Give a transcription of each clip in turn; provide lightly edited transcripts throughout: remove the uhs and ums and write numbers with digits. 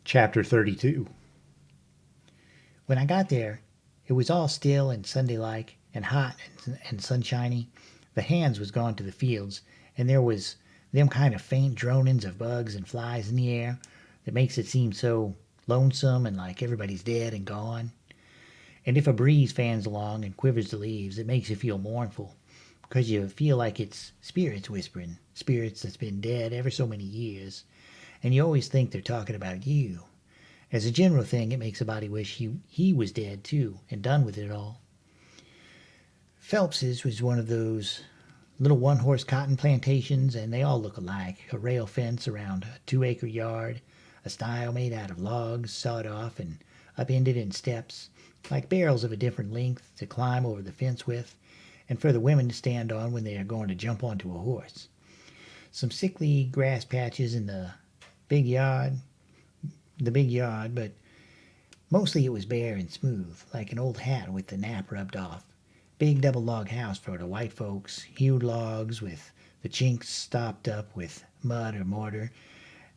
Chapter 32. When I got there, it was all still and Sunday-like and hot and sunshiny. The hands was gone to the fields, and there was them kind of faint dronings of bugs and flies in the air that makes it seem so lonesome and like everybody's dead and gone. And if a breeze fans along and quivers the leaves, it makes you feel mournful, 'cause you feel like it's spirits whispering, spirits that's been dead ever so many years, and you always think they're talking about you. As a general thing, it makes a body wish he was dead too and done with it all. Phelps's was one of those little one-horse cotton plantations, and they all look alike. A rail fence around a 2-acre yard, a stile made out of logs sawed off and upended in steps, like barrels of a different length to climb over the fence with, and for the women to stand on when they are going to jump onto a horse. Some sickly grass patches in big yard, but mostly it was bare and smooth, like an old hat with the nap rubbed off. Big double log house for the white folks, hewed logs with the chinks stopped up with mud or mortar,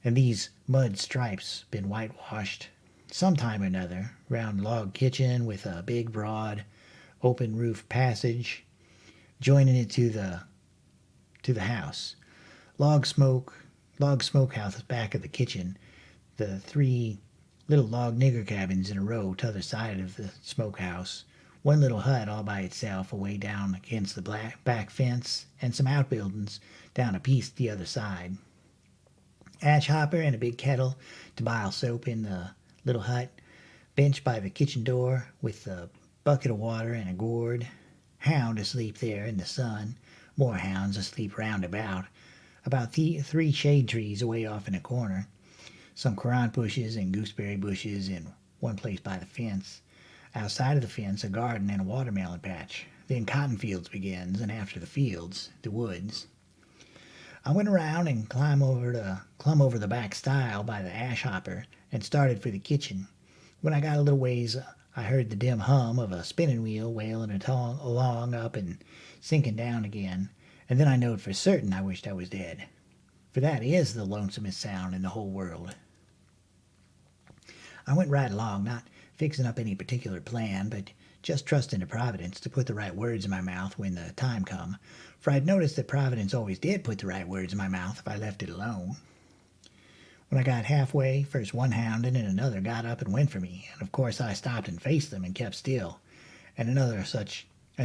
and these mud stripes been whitewashed some time or another. Round log kitchen with a big broad open roof passage joining it to the house. Log smokehouse back of the kitchen. The 3 little log nigger cabins in a row t'other side of the smokehouse. One little hut all by itself away down against the back fence, and some outbuildings down a piece the other side. Ash hopper and a big kettle to bile soap in the little hut. Bench by the kitchen door with a bucket of water and a gourd. Hound asleep there in the sun. More hounds asleep round about 3 shade trees away off in a corner. Some currant bushes and gooseberry bushes in one place by the fence. Outside of the fence, a garden and a watermelon patch. Then cotton fields begins, and after the fields, the woods. I went around and clumb over the back stile by the ash hopper and started for the kitchen. When I got a little ways, I heard the dim hum of a spinning wheel wailing along up and sinking down again, and then I knowed for certain I wished I was dead. For that is the lonesomest sound in the whole world. I went right along, not fixing up any particular plan, but just trusting to Providence to put the right words in my mouth when the time come, for I'd noticed that Providence always did put the right words in my mouth if I left it alone. When I got halfway, first one hound and then another got up and went for me, and of course I stopped and faced them and kept still, and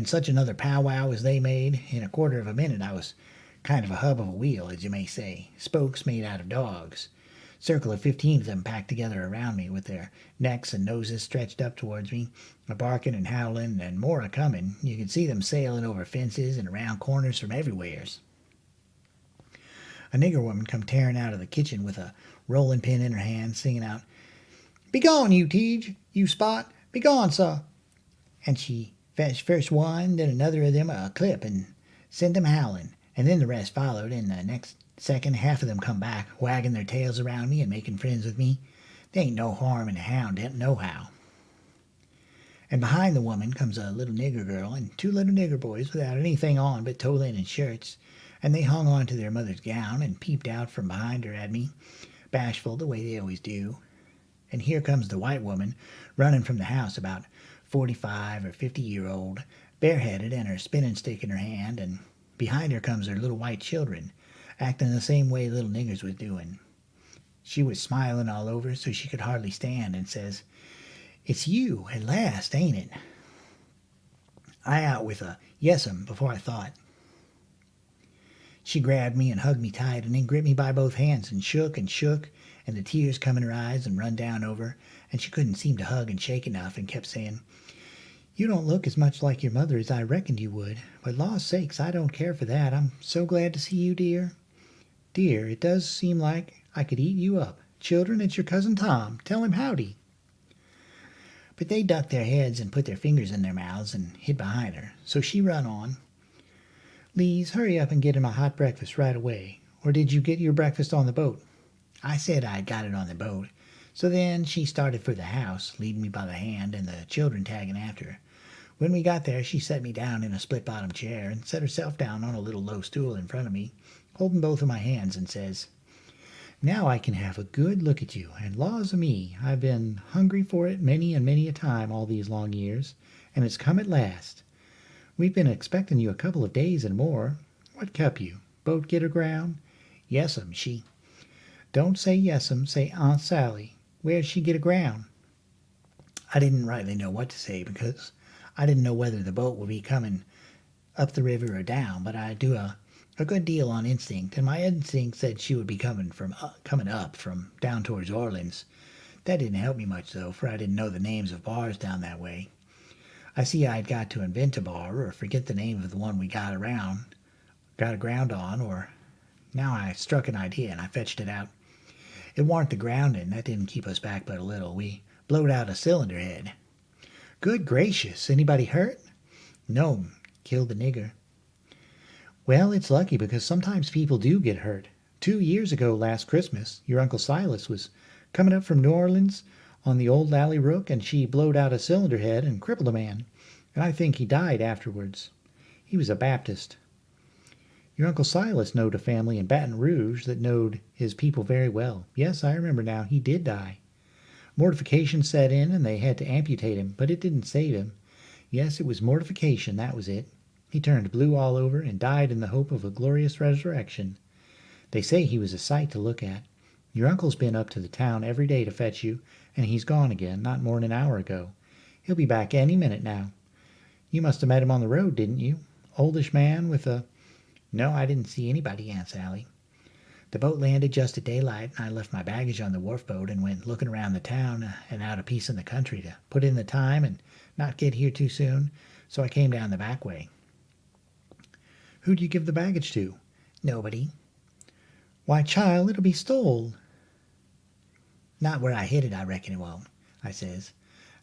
such another powwow as they made. In a quarter of a minute I was kind of a hub of a wheel, as you may say, spokes made out of dogs. Circle of 15 of them packed together around me with their necks and noses stretched up towards me, a barking and howling, and more a coming. You could see them sailing over fences and around corners from everywheres. A nigger woman come tearing out of the kitchen with a rolling pin in her hand, singing out, "Begone, you Tej, you Spot, begone, sir!" And she fetched first one, then another of them a clip and sent them howling, and then the rest followed, and the next second half of them come back, wagging their tails around me and making friends with me. There ain't no harm in a hound nohow. And behind the woman comes a little nigger girl and 2 little nigger boys without anything on but tow linen shirts, and they hung on to their mother's gown and peeped out from behind her at me, bashful the way they always do. And here comes the white woman running from the house, about 45 or 50-year-old, bareheaded and her spinning stick in her hand, and behind her comes her little white children, acting the same way little niggers was doing. She was smiling all over so she could hardly stand, and says, "It's you at last, ain't it?" I out with a yes'm before I thought. She grabbed me and hugged me tight, and then gripped me by both hands and shook, and the tears come in her eyes and run down over, and she couldn't seem to hug and shake enough, and kept saying, "You don't look as much like your mother as I reckoned you would, but law's sakes, I don't care for that. I'm so glad to see you, dear. Dear, it does seem like I could eat you up. Children, it's your cousin Tom. Tell him howdy." But they ducked their heads and put their fingers in their mouths and hid behind her, so she run on. "Lise, hurry up and get him a hot breakfast right away. Or did you get your breakfast on the boat?" I said I'd got it on the boat. So then she started for the house, leading me by the hand and the children tagging after. When we got there she set me down in a split-bottom chair and set herself down on a little low stool in front of me, holding both of my hands, and says, Now I can have a good look at you, and laws o' me, I've been hungry for it many and many a time all these long years, and it's come at last. We've been expecting you a couple of days and more. What kept you? Boat get aground? Yes'm, she. Don't say yes'm, say Aunt Sally. Where'd she get aground? I didn't rightly know what to say because I didn't know whether the boat would be coming up the river or down, but I do a good deal on instinct, and my instinct said she would be coming up from down towards Orleans. That didn't help me much though, for I didn't know the names of bars down that way. I see I'd got to invent a bar or forget the name of the one we got aground on, or now I struck an idea and I fetched it out. It warn't the grounding that didn't keep us back but a little. We blowed out a cylinder head. Good gracious! Anybody hurt? No, killed the nigger. Well, it's lucky because sometimes people do get hurt. 2 years ago last Christmas, your Uncle Silas was coming up from New Orleans on the old Lally Rook, and she blowed out a cylinder head and crippled a man, and I think he died afterwards. He was a Baptist. Your Uncle Silas knowed a family in Baton Rouge that knowed his people very well. Yes, I remember now, he did die. Mortification set in, and they had to amputate him, but it didn't save him. Yes, it was mortification, that was it. He turned blue all over and died in the hope of a glorious resurrection. They say he was a sight to look at. Your uncle's been up to the town every day to fetch you, and he's gone again, not more'n an hour ago. He'll be back any minute now. You must have met him on the road, didn't you? Oldish man with a... No, I didn't see anybody, Aunt Sally. The boat landed just at daylight, and I left my baggage on the wharf boat and went looking around the town and out a piece in the country to put in the time and not get here too soon, so I came down the back way. Who'd you give the baggage to? Nobody. Why, child, it'll be stole. Not where I hid it, I reckon it won't, I says.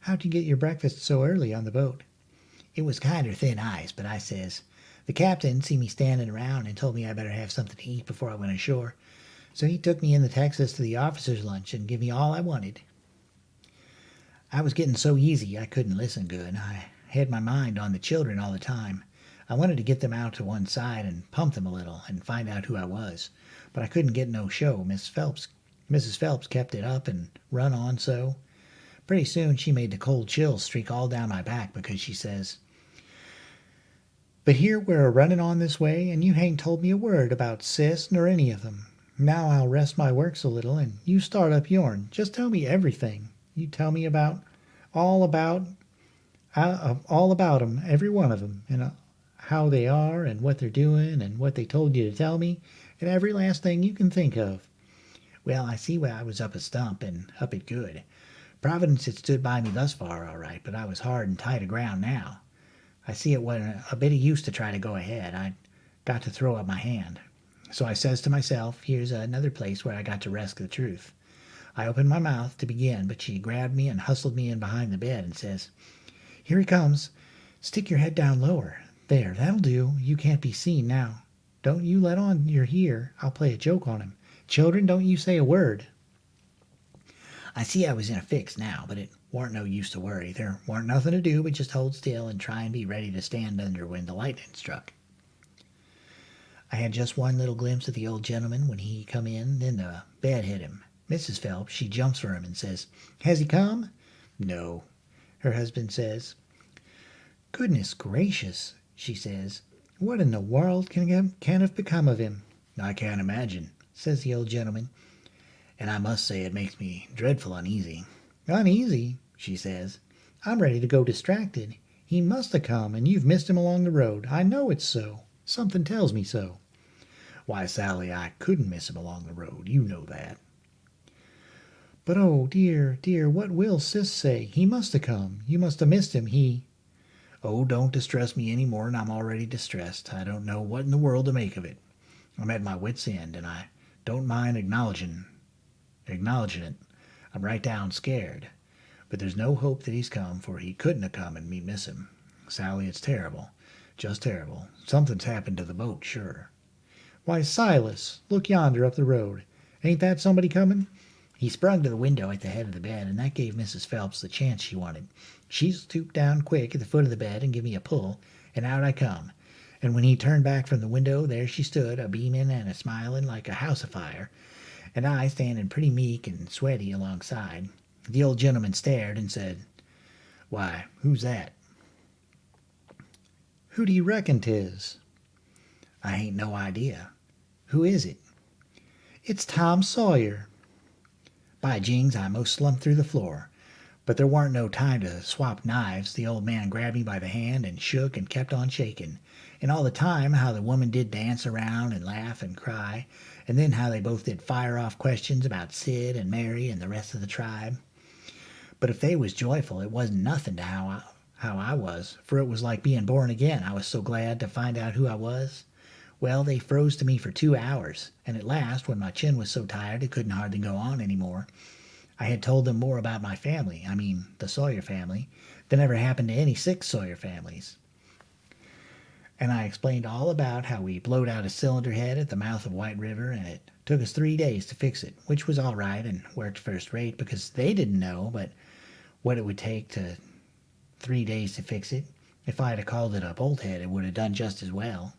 How'd you get your breakfast so early on the boat? It was kinder thin ice, but I says, the captain see me standing around and told me I better have something to eat before I went ashore, so he took me in the Texas to the officers' lunch and give me all I wanted. I was getting so easy I couldn't listen good. I had my mind on the children all the time. I wanted to get them out to one side and pump them a little and find out who I was, but I couldn't get no show. Mrs. Phelps kept it up and run on so. Pretty soon she made the cold chills streak all down my back because she says, but here we're a-running on this way, and you hain't told me a word about Sis nor any of them. Now I'll rest my works a little, and you start up yourn. Just tell me everything. You tell me all about 'em, every one of 'em, and how they are, and what they're doing, and what they told you to tell me, and every last thing you can think of. Well, I see where I was up a stump, and up it good. Providence had stood by me thus far all right, but I was hard and tight aground now. I see it wasn't a bit of use to try to go ahead. I'd got to throw up my hand. So I says to myself, here's another place where I got to risk the truth. I opened my mouth to begin, but she grabbed me and hustled me in behind the bed and says, here he comes. Stick your head down lower. There, that'll do. You can't be seen now. Don't you let on you're here. I'll play a joke on him. Children, don't you say a word. I see I was in a fix now, but it warn't no use to worry. There warn't nothing to do but just hold still and try and be ready to stand under when the lightning struck. I had just one little glimpse of the old gentleman when he come in, then the bed hit him. Mrs. Phelps, she jumps for him and says, has he come? No, her husband says. Goodness gracious, she says. What in the world can have become of him? I can't imagine, says the old gentleman, and I must say it makes me dreadful uneasy. Uneasy, she says. I'm ready to go distracted. He must have come, and you've missed him along the road. I know it's so. Something tells me so. Why, Sally, I couldn't miss him along the road. You know that. But oh, dear, dear, what will Sis say? He must have come. You must have missed him. Oh, don't distress me any more than I'm already distressed. I don't know what in the world to make of it. I'm at my wit's end, and I don't mind acknowledging it. I'm right down scared. But there's no hope that he's come, for he couldn't have come and me miss him. Sally, it's terrible. Just terrible. Something's happened to the boat, sure. Why, Silas, look yonder up the road. Ain't that somebody coming? He sprung to the window at the head of the bed, and that gave Mrs. Phelps the chance she wanted. She stooped down quick at the foot of the bed and give me a pull, and out I come. And when he turned back from the window, there she stood, a-beaming and a-smiling like a house afire, and I standing pretty meek and sweaty alongside. The old gentleman stared and said, "Why, who's that?" "Who do you reckon 'tis?" "I ain't no idea." "Who is it?" "It's Tom Sawyer." By jings, I most slumped through the floor. But there warn't no time to swap knives. The old man grabbed me by the hand and shook and kept on shaking. And all the time how the woman did dance around and laugh and cry, and then how they both did fire off questions about Sid and Mary and the rest of the tribe. But if they was joyful, it wasn't nothing to how I was, for it was like being born again. I was so glad to find out who I was. Well, they froze to me for 2 hours, and at last, when my chin was so tired it couldn't hardly go on any more, I had told them more about my family, I mean the Sawyer family, than ever happened to any 6 Sawyer families. And I explained all about how we blowed out a cylinder head at the mouth of White River, and it took us 3 days to fix it, which was all right and worked first rate because they didn't know but what it would take to 3 days to fix it. If I'd have called it a bolt head, it would have done just as well.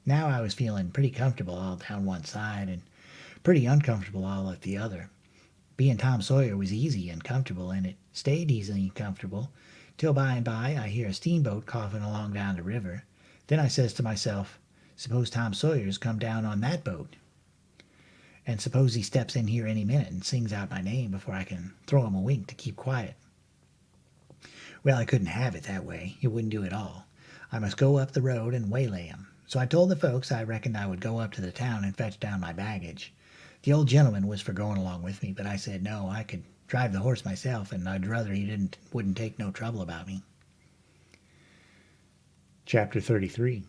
Now I was feeling pretty comfortable all down one side and pretty uncomfortable all at the other. Being Tom Sawyer was easy and comfortable, and it stayed easy and comfortable, till by and by I hear a steamboat coughing along down the river. Then I says to myself, suppose Tom Sawyer's come down on that boat, and suppose he steps in here any minute and sings out my name before I can throw him a wink to keep quiet. Well, I couldn't have it that way. It wouldn't do at all. I must go up the road and waylay him. So I told the folks I reckoned I would go up to the town and fetch down my baggage. The old gentleman was for going along with me, but I said no, I could drive the horse myself, and I'd rather he wouldn't take no trouble about me. Chapter 33.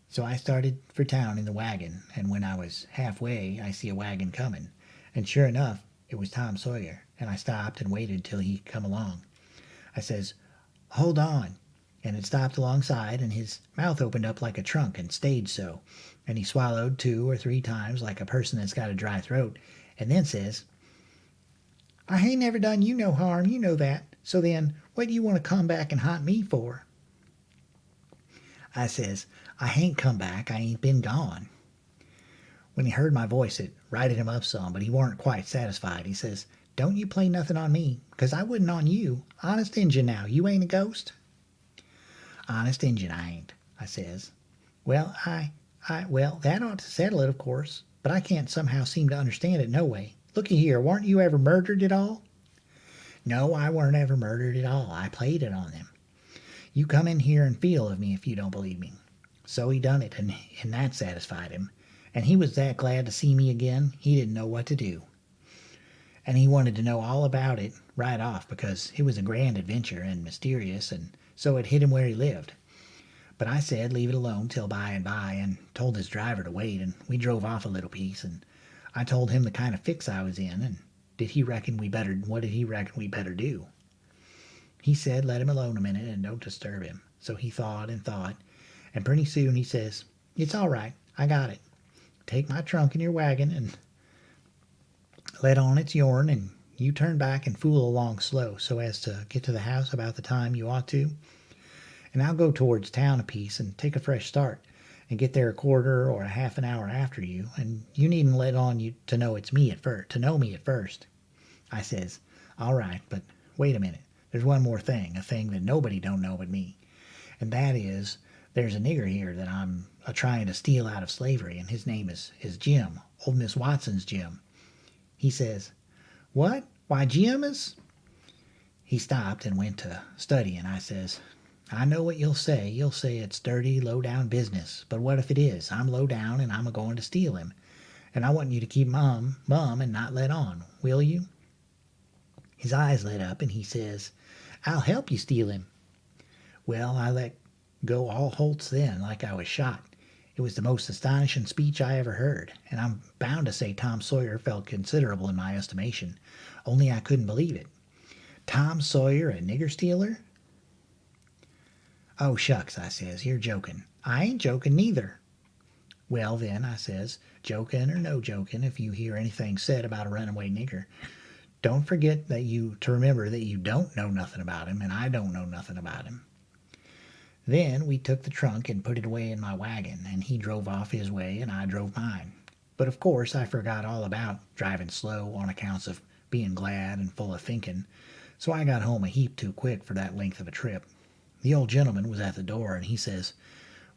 So I started for town in the wagon, and when I was halfway I see a wagon coming, and sure enough it was Tom Sawyer, and I stopped and waited till he come along. I says, "Hold on," and it stopped alongside, and his mouth opened up like a trunk and stayed so, and he swallowed 2 or 3 times like a person that's got a dry throat, and then says, "I hain't never done you no harm, you know that, so then what do you want to come back and haunt me for?" I says, "I hain't come back, I ain't been gone." When he heard my voice it righted him up some, but he warn't quite satisfied. He says, "Don't you play nothing on me, 'cause I wouldn't on you. Honest Injun now, you ain't a ghost?" "Honest Injun, I ain't," I says. "Well, well, that ought to settle it, of course, but I can't somehow seem to understand it no way. Looky here, warn't you ever murdered at all?" "No, I weren't ever murdered at all. I played it on them. You come in here and feel of me if you don't believe me." So he done it, and that satisfied him, and he was that glad to see me again he didn't know what to do. And he wanted to know all about it right off because it was a grand adventure and mysterious, and so it hit him where he lived. But I said leave it alone till by and by, and told his driver to wait, and we drove off a little piece, and I told him the kind of fix I was in, and what did he reckon we better do? He said let him alone a minute and don't disturb him. So he thought, and pretty soon he says, "It's all right, I got it. Take my trunk in your wagon and let on it's yourn, and you turn back and fool along slow so as to get to the house about the time you ought to, and I'll go towards town a piece and take a fresh start and get there a quarter or a half an hour after you, and you needn't let on you to know it's me at first." I says, "All right, but wait a minute. There's one more thing, a thing that nobody don't know but me, and that is there's a nigger here that I'm a-trying to steal out of slavery, and his name is Jim, old Miss Watson's Jim." He says, "What? Why, Jim is—" He stopped and went to study, and I says, "I know what you'll say. You'll say it's dirty, low-down business, but what if it is? I'm low-down, and I'm a-going to steal him, and I want you to keep mum, and not let on. Will you?" His eyes lit up, and he says, "I'll help you steal him." Well, I let go all holts then, like I was shot. It was the most astonishing speech I ever heard, and I'm bound to say Tom Sawyer felt considerable in my estimation, only I couldn't believe it. Tom Sawyer, a nigger stealer? "Oh, shucks," I says, "you're joking." "I ain't joking neither." "Well, then," I says, "joking or no joking, if you hear anything said about a runaway nigger, don't forget to remember that you don't know nothing about him, and I don't know nothing about him." Then we took the trunk and put it away in my wagon, and he drove off his way and I drove mine. But of course I forgot all about driving slow on accounts of being glad and full of thinking, so I got home a heap too quick for that length of a trip. The old gentleman was at the door, and he says,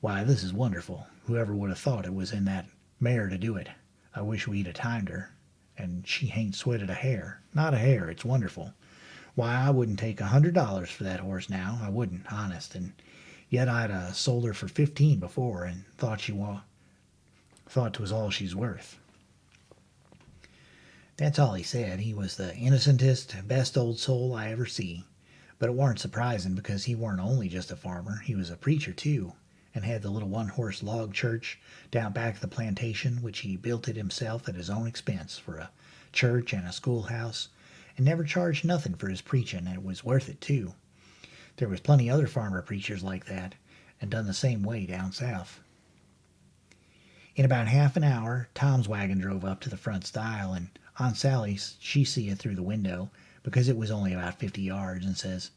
"Why, this is wonderful. Whoever would have thought it was in that mare to do it. I wish we'd a timed her. And she hain't sweated a hair. Not a hair. It's wonderful. Why, I wouldn't take $100 for that horse now. I wouldn't, honest. And yet I'd sold her for 15 before, and thought 'twas all she's worth." That's all he said. He was the innocentest, best old soul I ever see. But it warn't surprising, because he warn't only just a farmer, he was a preacher too, and had the little one-horse log church down back of the plantation, which he built it himself at his own expense for a church and a schoolhouse, and never charged nothing for his preaching, and it was worth it too. There was plenty other farmer preachers like that, and done the same way down south. In about half an hour Tom's wagon drove up to the front stile, and Aunt Sally, she see it through the window, because it was only about 50 yards, and says,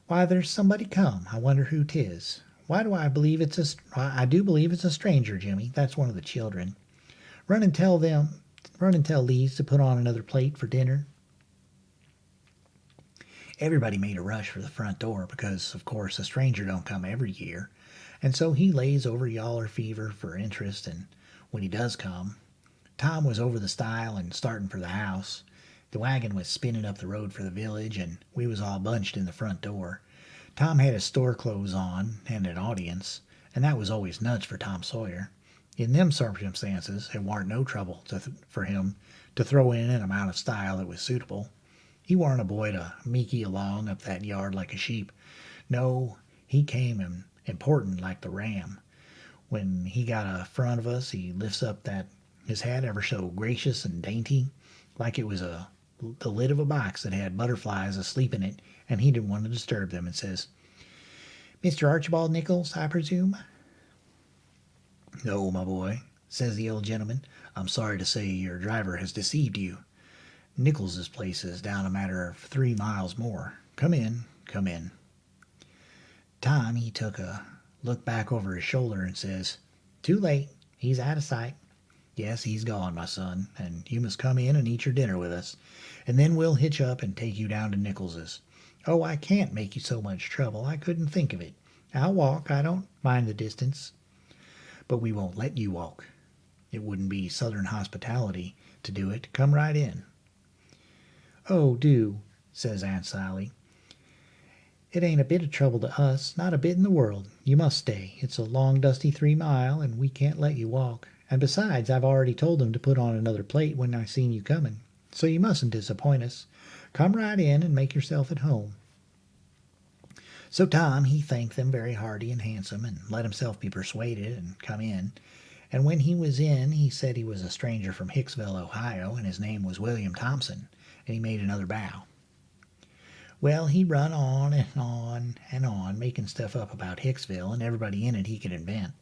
"Why, there's somebody come. I wonder who 'tis. Why do I believe it's I do believe it's a stranger, Jimmy. That's one of the children. Run and tell Lees to put on another plate for dinner." Everybody made a rush for the front door, because, of course, a stranger don't come every year, and so he lays over yaller fever for interest, and when he does come, Tom was over the stile and starting for the house. The wagon was spinning up the road for the village, and we was all bunched in the front door. Tom had his store clothes on and an audience, and that was always nuts for Tom Sawyer. In them circumstances it warn't no trouble for him to throw in an amount of style that was suitable. He warn't a boy to meeky along up that yard like a sheep. No, he came important like the ram. When he got a front of us, he lifts up his hat ever so gracious and dainty, like it was the lid of a box that had butterflies asleep in it, and he didn't want to disturb them, and says, "Mr. Archibald Nichols, I presume?" "No, my boy," says the old gentleman. "I'm sorry to say your driver has deceived you. Nichols's place is down a matter of 3 miles more. Come in, come in." Tom, he took a look back over his shoulder and says, "Too late. He's out of sight. Yes, he's gone, my son, and you must come in and eat your dinner with us, and then we'll hitch up and take you down to Nichols's. Oh, I can't make you so much trouble. I couldn't think of it. I'll walk. I don't mind the distance." "But we won't let you walk. It wouldn't be Southern hospitality to do it. Come right in." "Oh, do," says Aunt Sally. "It ain't a bit of trouble to us, not a bit in the world. You must stay. It's a long, dusty 3 mile, and we can't let you walk. And besides, I've already told them to put on another plate when I seen you coming, so you mustn't disappoint us. Come right in and make yourself at home." So Tom, he thanked them very hearty and handsome, and let himself be persuaded and come in. And when he was in, he said he was a stranger from Hicksville, Ohio, and his name was William Thompson, and he made another bow. Well, he run on and on and on, making stuff up about Hicksville and everybody in it he could invent.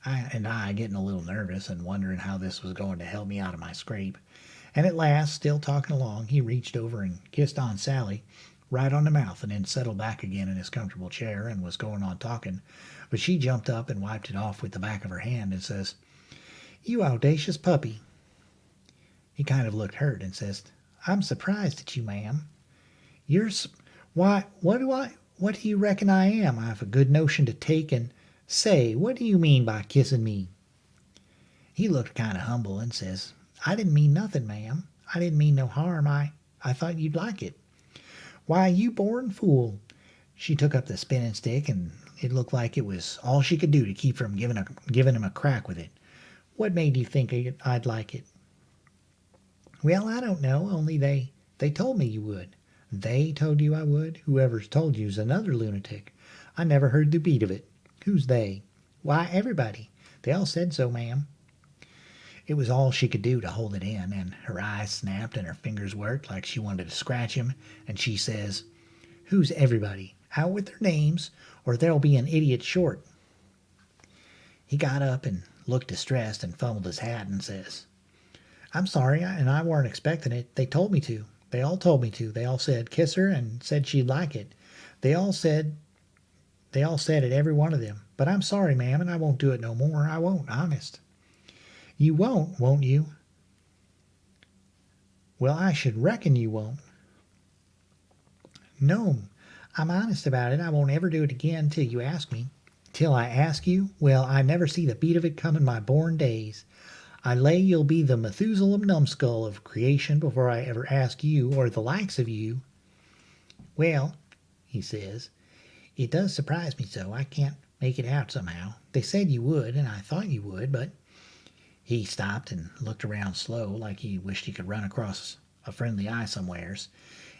I getting a little nervous and wondering how this was going to help me out of my scrape. And at last, still talking along, he reached over and kissed Aunt Sally right on the mouth, and then settled back again in his comfortable chair and was going on talking. But she jumped up and wiped it off with the back of her hand and says, "You audacious puppy." He kind of looked hurt and says, "I'm surprised at you, ma'am. Why, what do you reckon I am? I've a good notion to take and say, what do you mean by kissing me?" He looked kind of humble and says, "I didn't mean nothing, ma'am. I didn't mean no harm. I thought you'd like it." "Why, you born fool." She took up the spinning stick, and it looked like it was all she could do to keep from giving him a crack with it. "What made you think I'd like it?" "Well, I don't know, only they told me you would." "They told you I would? Whoever's told you's another lunatic. I never heard the beat of it. Who's they?" "Why, everybody. They all said so, ma'am." It was all she could do to hold it in, and her eyes snapped and her fingers worked like she wanted to scratch him, and she says, "Who's everybody? Out with their names, or there'll be an idiot short." He got up and looked distressed and fumbled his hat and says, "I'm sorry, and I weren't expecting it. They told me to. They all told me to. They all said kiss her and said she'd like it. They all said it, every one of them. But I'm sorry, ma'am, and I won't do it no more. I won't, honest." You won't you? Well, I should reckon you won't. No, I'm honest about it. I won't ever do it again till you ask me. Till I ask you? Well, I never see the beat of it come in my born days. I lay you'll be the Methuselah numbskull of creation before I ever ask you or the likes of you. Well, he says, it does surprise me so. I can't make it out somehow. They said you would, and I thought you would, but he stopped and looked around slow like he wished he could run across a friendly eye somewheres,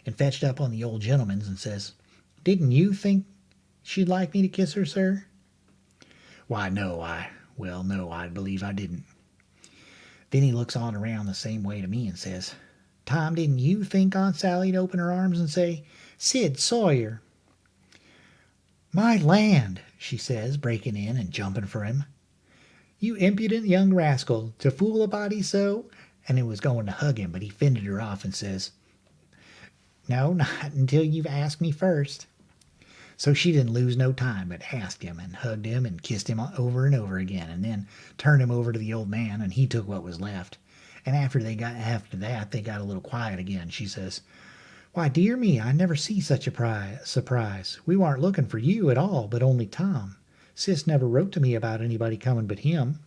and fetched up on the old gentleman's and says, "Didn't you think she'd like me to kiss her, sir?" "Why, no, no, I believe I didn't." Then he looks on around the same way to me and says, "Tom, didn't you think Aunt Sally'd open her arms and say, 'Sid Sawyer'?" "My land," she says, breaking in and jumping for him. "You impudent young rascal, to fool a body so!" And it was going to hug him, but he fended her off and says, "No, not until you've asked me first." So she didn't lose no time, but asked him and hugged him and kissed him over and over again, and then turned him over to the old man, and he took what was left. And after that they got a little quiet again. She says, "Why, dear me, I never see such a surprise. We weren't looking for you at all, but only Tom. Sis never wrote to me about anybody coming but him."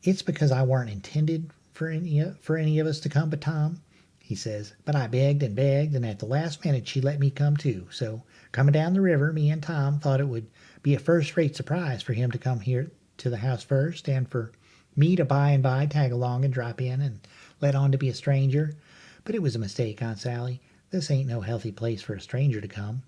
"It's because I weren't intended for any of us to come but Tom," he says. "But I begged, and at the last minute she let me come too. So, coming down the river, me and Tom thought it would be a first-rate surprise for him to come here to the house first, and for me to by and by tag along and drop in and let on to be a stranger. But it was a mistake, Aunt Sally. This ain't no healthy place for a stranger to come."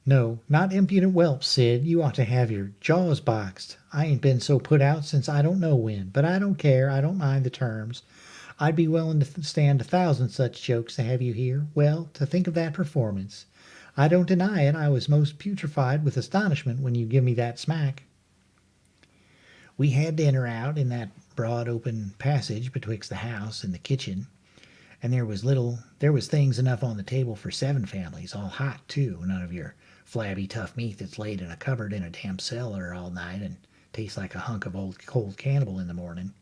"No, not impudent whelp, Sid. You ought to have your jaws boxed. I ain't been so put out since I don't know when. But I don't care. I don't mind the terms. I'd be willing to stand 1,000 such jokes to have you here. Well, to think of that performance. I don't deny it. I was most putrefied with astonishment when you give me that smack." We had dinner out in that broad open passage betwixt the house and the kitchen, and there was things enough on the table for 7 families, all hot too, none of your flabby tough meat that's laid in a cupboard in a damp cellar all night and tastes like a hunk of old cold cannibal in the morning.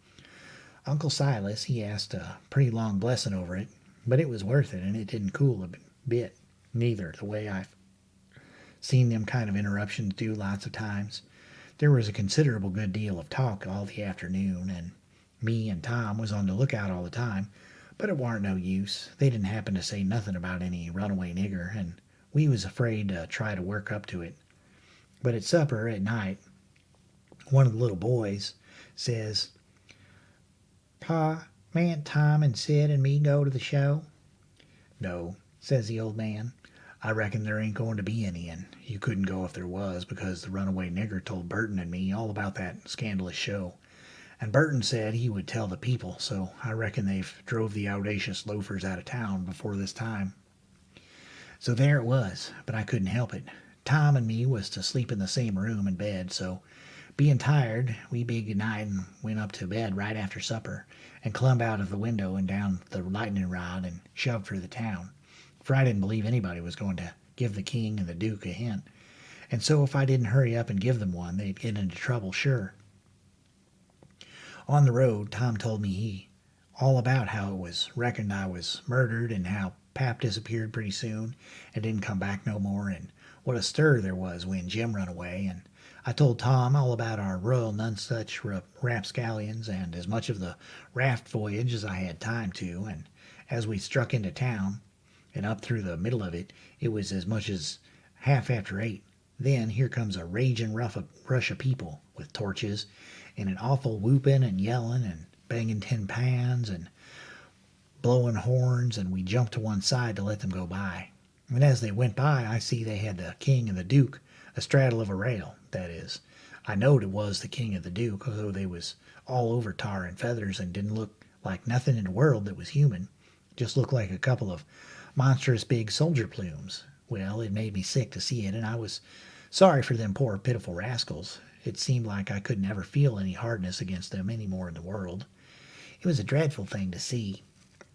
Uncle Silas, he asked a pretty long blessing over it, but it was worth it, and it didn't cool a bit, neither, the way I've seen them kind of interruptions do lots of times. There was a considerable good deal of talk all the afternoon, and me and Tom was on the lookout all the time, but it warn't no use. They didn't happen to say nothing about any runaway nigger, and we was afraid to try to work up to it. But at supper at night, one of the little boys says, "Pa, mayn't Tom and Sid and me go to the show?" "No," says the old man. "I reckon there ain't going to be any, and you couldn't go if there was, because the runaway nigger told Burton and me all about that scandalous show. And Burton said he would tell the people, so I reckon they've drove the audacious loafers out of town before this time." So there it was, but I couldn't help it. Tom and me was to sleep in the same room and bed, so being tired, we bid good night and went up to bed right after supper, and clumb out of the window and down the lightning rod and shoved for the town, for I didn't believe anybody was going to give the king and the duke a hint, and so if I didn't hurry up and give them one, they'd get into trouble sure. On the road, Tom told me all about how it was reckoned I was murdered, and how Pap disappeared pretty soon and didn't come back no more, and what a stir there was when Jim run away. And I told Tom all about our Royal Nonsuch rapscallions, and as much of the raft voyage as I had time to, and as we struck into town, and up through the middle of it, it was as much as half after 8. Then here comes a raging rush of people with torches, and an awful whooping and yelling and banging tin pans and blowing horns, and we jumped to one side to let them go by. And as they went by, I see they had the king and the duke astraddle of a rail. That is, I knowed it was the king and the duke, although they was all over tar and feathers and didn't look like nothing in the world that was human. Just looked like a couple of monstrous big soldier plumes. Well, it made me sick to see it, and I was sorry for them poor pitiful rascals. It seemed like I couldn't ever feel any hardness against them any more in the world. It was a dreadful thing to see.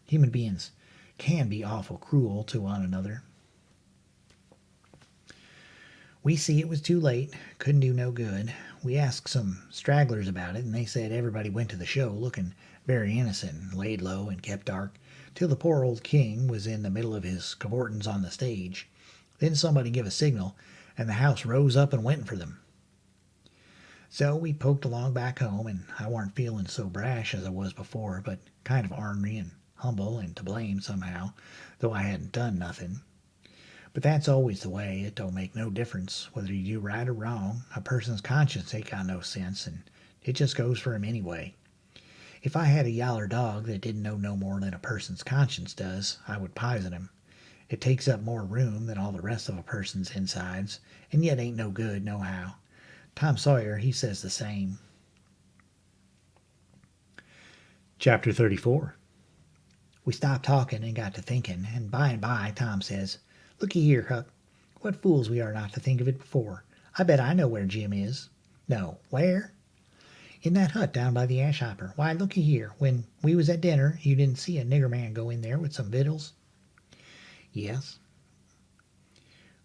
Human beings can be awful cruel to one another. We see it was too late, couldn't do no good. We asked some stragglers about it, and they said everybody went to the show looking very innocent and laid low and kept dark till the poor old king was in the middle of his cavortings on the stage. Then somebody give a signal, and the house rose up and went for them. So we poked along back home, and I warn't feeling so brash as I was before, but kind of ornery and humble and to blame somehow, though I hadn't done nothing. But that's always the way. It don't make no difference whether you do right or wrong. A person's conscience ain't got no sense, and it just goes for him anyway. If I had a yaller dog that didn't know no more than a person's conscience does, I would poison him. It takes up more room than all the rest of a person's insides, and yet ain't no good nohow. Tom Sawyer, he says the same. Chapter 34. We stopped talking and got to thinking, and by Tom says, "Looky here, Huck. What fools we are not to think of it before. I bet I know where Jim is." "No, where?" "In that hut down by the ash hopper. Why, looky here. When we was at dinner, you didn't see a nigger man go in there with some victuals?" "Yes."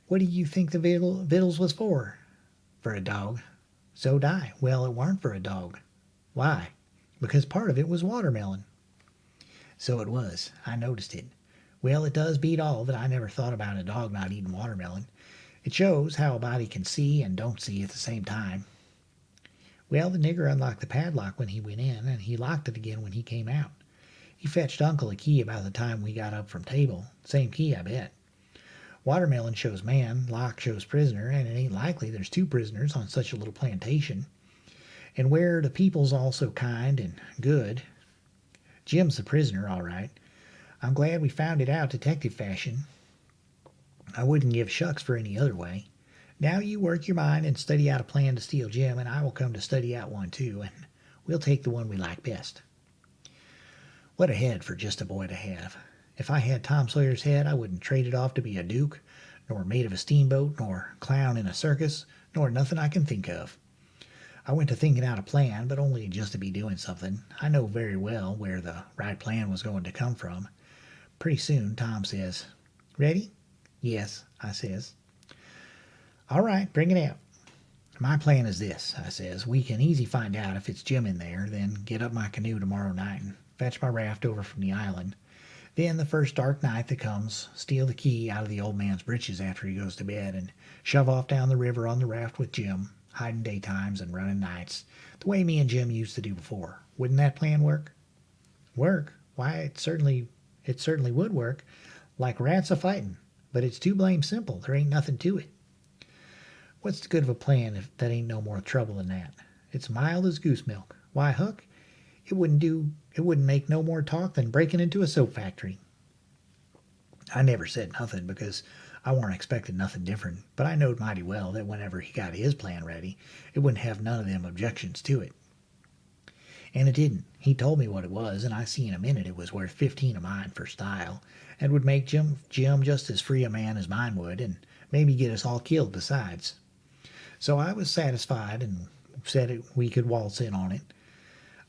"What do you think the victuals was for?" "For a dog." "So'd I. Well, it warn't for a dog." "Why?" "Because part of it was watermelon." "So it was. I noticed it. Well, it does beat all that I never thought about a dog not eating watermelon. It shows how a body can see and don't see at the same time." "Well, the nigger unlocked the padlock when he went in, and he locked it again when he came out. He fetched Uncle a key about the time we got up from table. Same key, I bet. Watermelon shows man, lock shows prisoner, and it ain't likely there's two prisoners on such a little plantation. And where the people's all so kind and good, Jim's the prisoner, all right. I'm glad we found it out detective fashion. I wouldn't give shucks for any other way. Now you work your mind and study out a plan to steal Jim, and I will come to study out one too, and we'll take the one we like best." What a head for just a boy to have. If I had Tom Sawyer's head, I wouldn't trade it off to be a duke, nor mate of a steamboat, nor clown in a circus, nor nothing I can think of. I went to thinking out a plan, but only just to be doing something. I know very well where the right plan was going to come from. Pretty soon Tom says, "Ready?" "Yes," I says. "All right, bring it out." "My plan is this," I says. "We can easy find out if it's Jim in there, then get up my canoe tomorrow night and fetch my raft over from the island. Then the first dark night that comes, steal the key out of the old man's breeches after he goes to bed, and shove off down the river on the raft with Jim, hiding daytimes and running nights, the way me and Jim used to do before. Wouldn't that plan work?" "Work? Why, it certainly would work. Like rats a fighting. But it's too blame simple. There ain't nothing to it." "What's the good of a plan if that ain't no more trouble than that? It's mild as goose milk. Why, Huck, it wouldn't make no more talk than breaking into a soap factory." I never said nothing, because I warn't expecting nothing different, but I knowed mighty well that whenever he got his plan ready, it wouldn't have none of them objections to it. And it didn't. He told me what it was, and I see in a minute it was worth 15 of mine for style, and would make Jim just as free a man as mine would, and maybe get us all killed besides. So I was satisfied and said we could waltz in on it.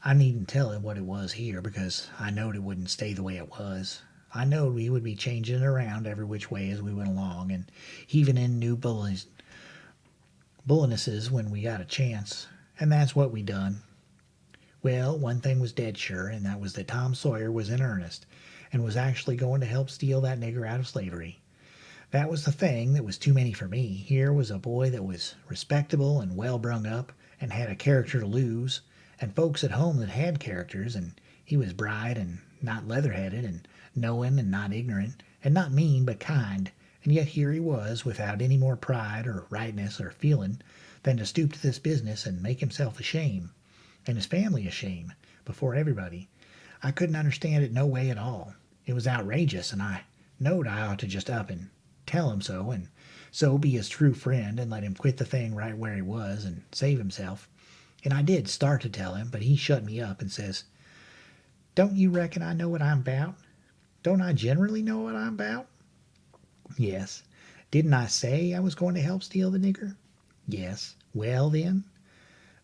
I needn't tell him what it was here, because I knowed it wouldn't stay the way it was. I knowed we would be changing it around every which way as we went along, and heaving in new bullinesses when we got a chance, and that's what we done. Well, one thing was dead sure, and that was that Tom Sawyer was in earnest, and was actually going to help steal that nigger out of slavery. That was the thing that was too many for me. Here was a boy that was respectable and well brung up, and had a character to lose, and folks at home that had characters, and he was bright and not leather-headed, and knowing and not ignorant, and not mean but kind, and yet here he was without any more pride or rightness or feeling than to stoop to this business and make himself a shame, and his family a shame, before everybody. I couldn't understand it no way at all. It was outrageous, and I knowed I ought to just up and tell him so, and so be his true friend and let him quit the thing right where he was and save himself. And I did start to tell him, but he shut me up and says, "Don't you reckon I know what I'm about? Don't I generally know what I'm about?" "Yes." "Didn't I say I was going to help steal the nigger?" "Yes." "Well, then,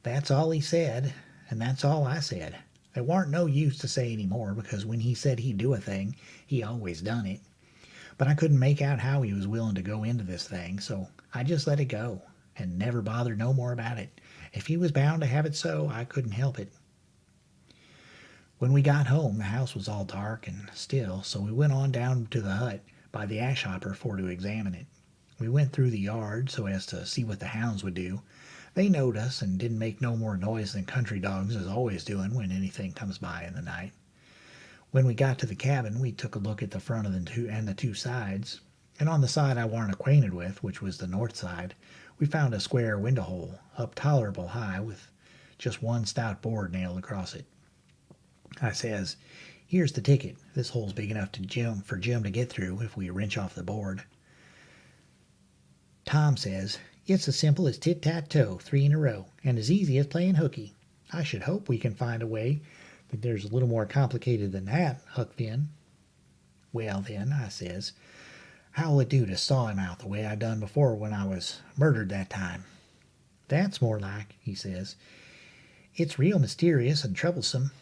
that's all he said, and that's all I said. There warn't no use to say any more, because when he said he'd do a thing, he always done it. But I couldn't make out how he was willing to go into this thing, so I just let it go and never bothered no more about it. If he was bound to have it so, I couldn't help it. When we got home, the house was all dark and still, so we went on down to the hut by the ash hopper for to examine it. We went through the yard so as to see what the hounds would do. They knowed us and didn't make no more noise than country dogs is always doing when anything comes by in the night. When we got to the cabin, we took a look at the front of the two sides, and on the side I warn't acquainted with, which was the north side, we found a square window hole, up tolerable high, with just one stout board nailed across it. I says, "Here's the ticket. This hole's big enough for Jim to get through if we wrench off the board." Tom says, "It's as simple as tit-tat-toe, 3 in a row, and as easy as playing hooky. I should hope we can find a way, but there's a little more complicated than that, Huck Finn." "Well, then," I says, "how'll it do to saw him out the way I done before when I was murdered that time?" "That's more like," he says. "It's real mysterious and troublesome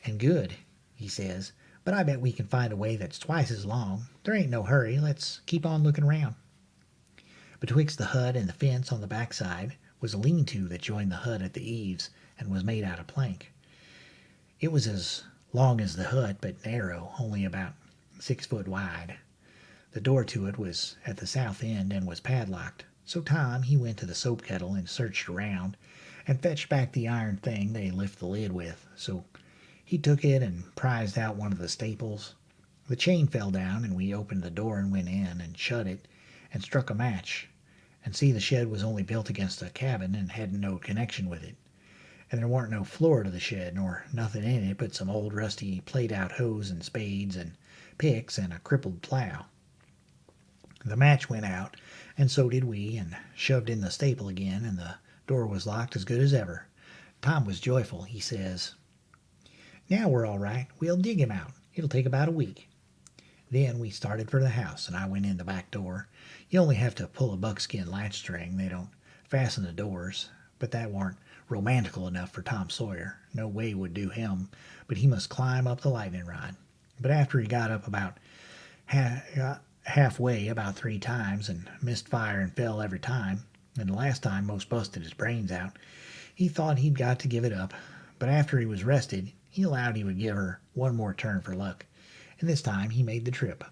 and good," he says, "but I bet we can find a way that's twice as long. There ain't no hurry. Let's keep on looking around." Betwixt the hut and the fence on the backside was a lean-to that joined the hut at the eaves and was made out of plank. It was as long as the hut, but narrow, only about 6 foot wide. The door to it was at the south end and was padlocked, so Tom he went to the soap kettle and searched around, and fetched back the iron thing they lift the lid with. So he took it and prized out one of the staples. The chain fell down, and we opened the door and went in and shut it and struck a match, and see the shed was only built against a cabin and hadn't no connection with it. And there warn't no floor to the shed, nor nothing in it but some old rusty played-out hoes and spades and picks and a crippled plow. The match went out, and so did we, and shoved in the staple again, and the door was locked as good as ever. Tom was joyful. He says, "Now we're all right. We'll dig him out. It'll take about a week." Then we started for the house, and I went in the back door. You only have to pull a buckskin latch string. They don't fasten the doors, but that warn't romantical enough for Tom Sawyer. No way would do him, but he must climb up the lightning rod. But after he got up about halfway about 3 times and missed fire and fell every time, and the last time most busted his brains out, he thought he'd got to give it up. But after he was rested, he allowed he would give her one more turn for luck, and this time he made the trip.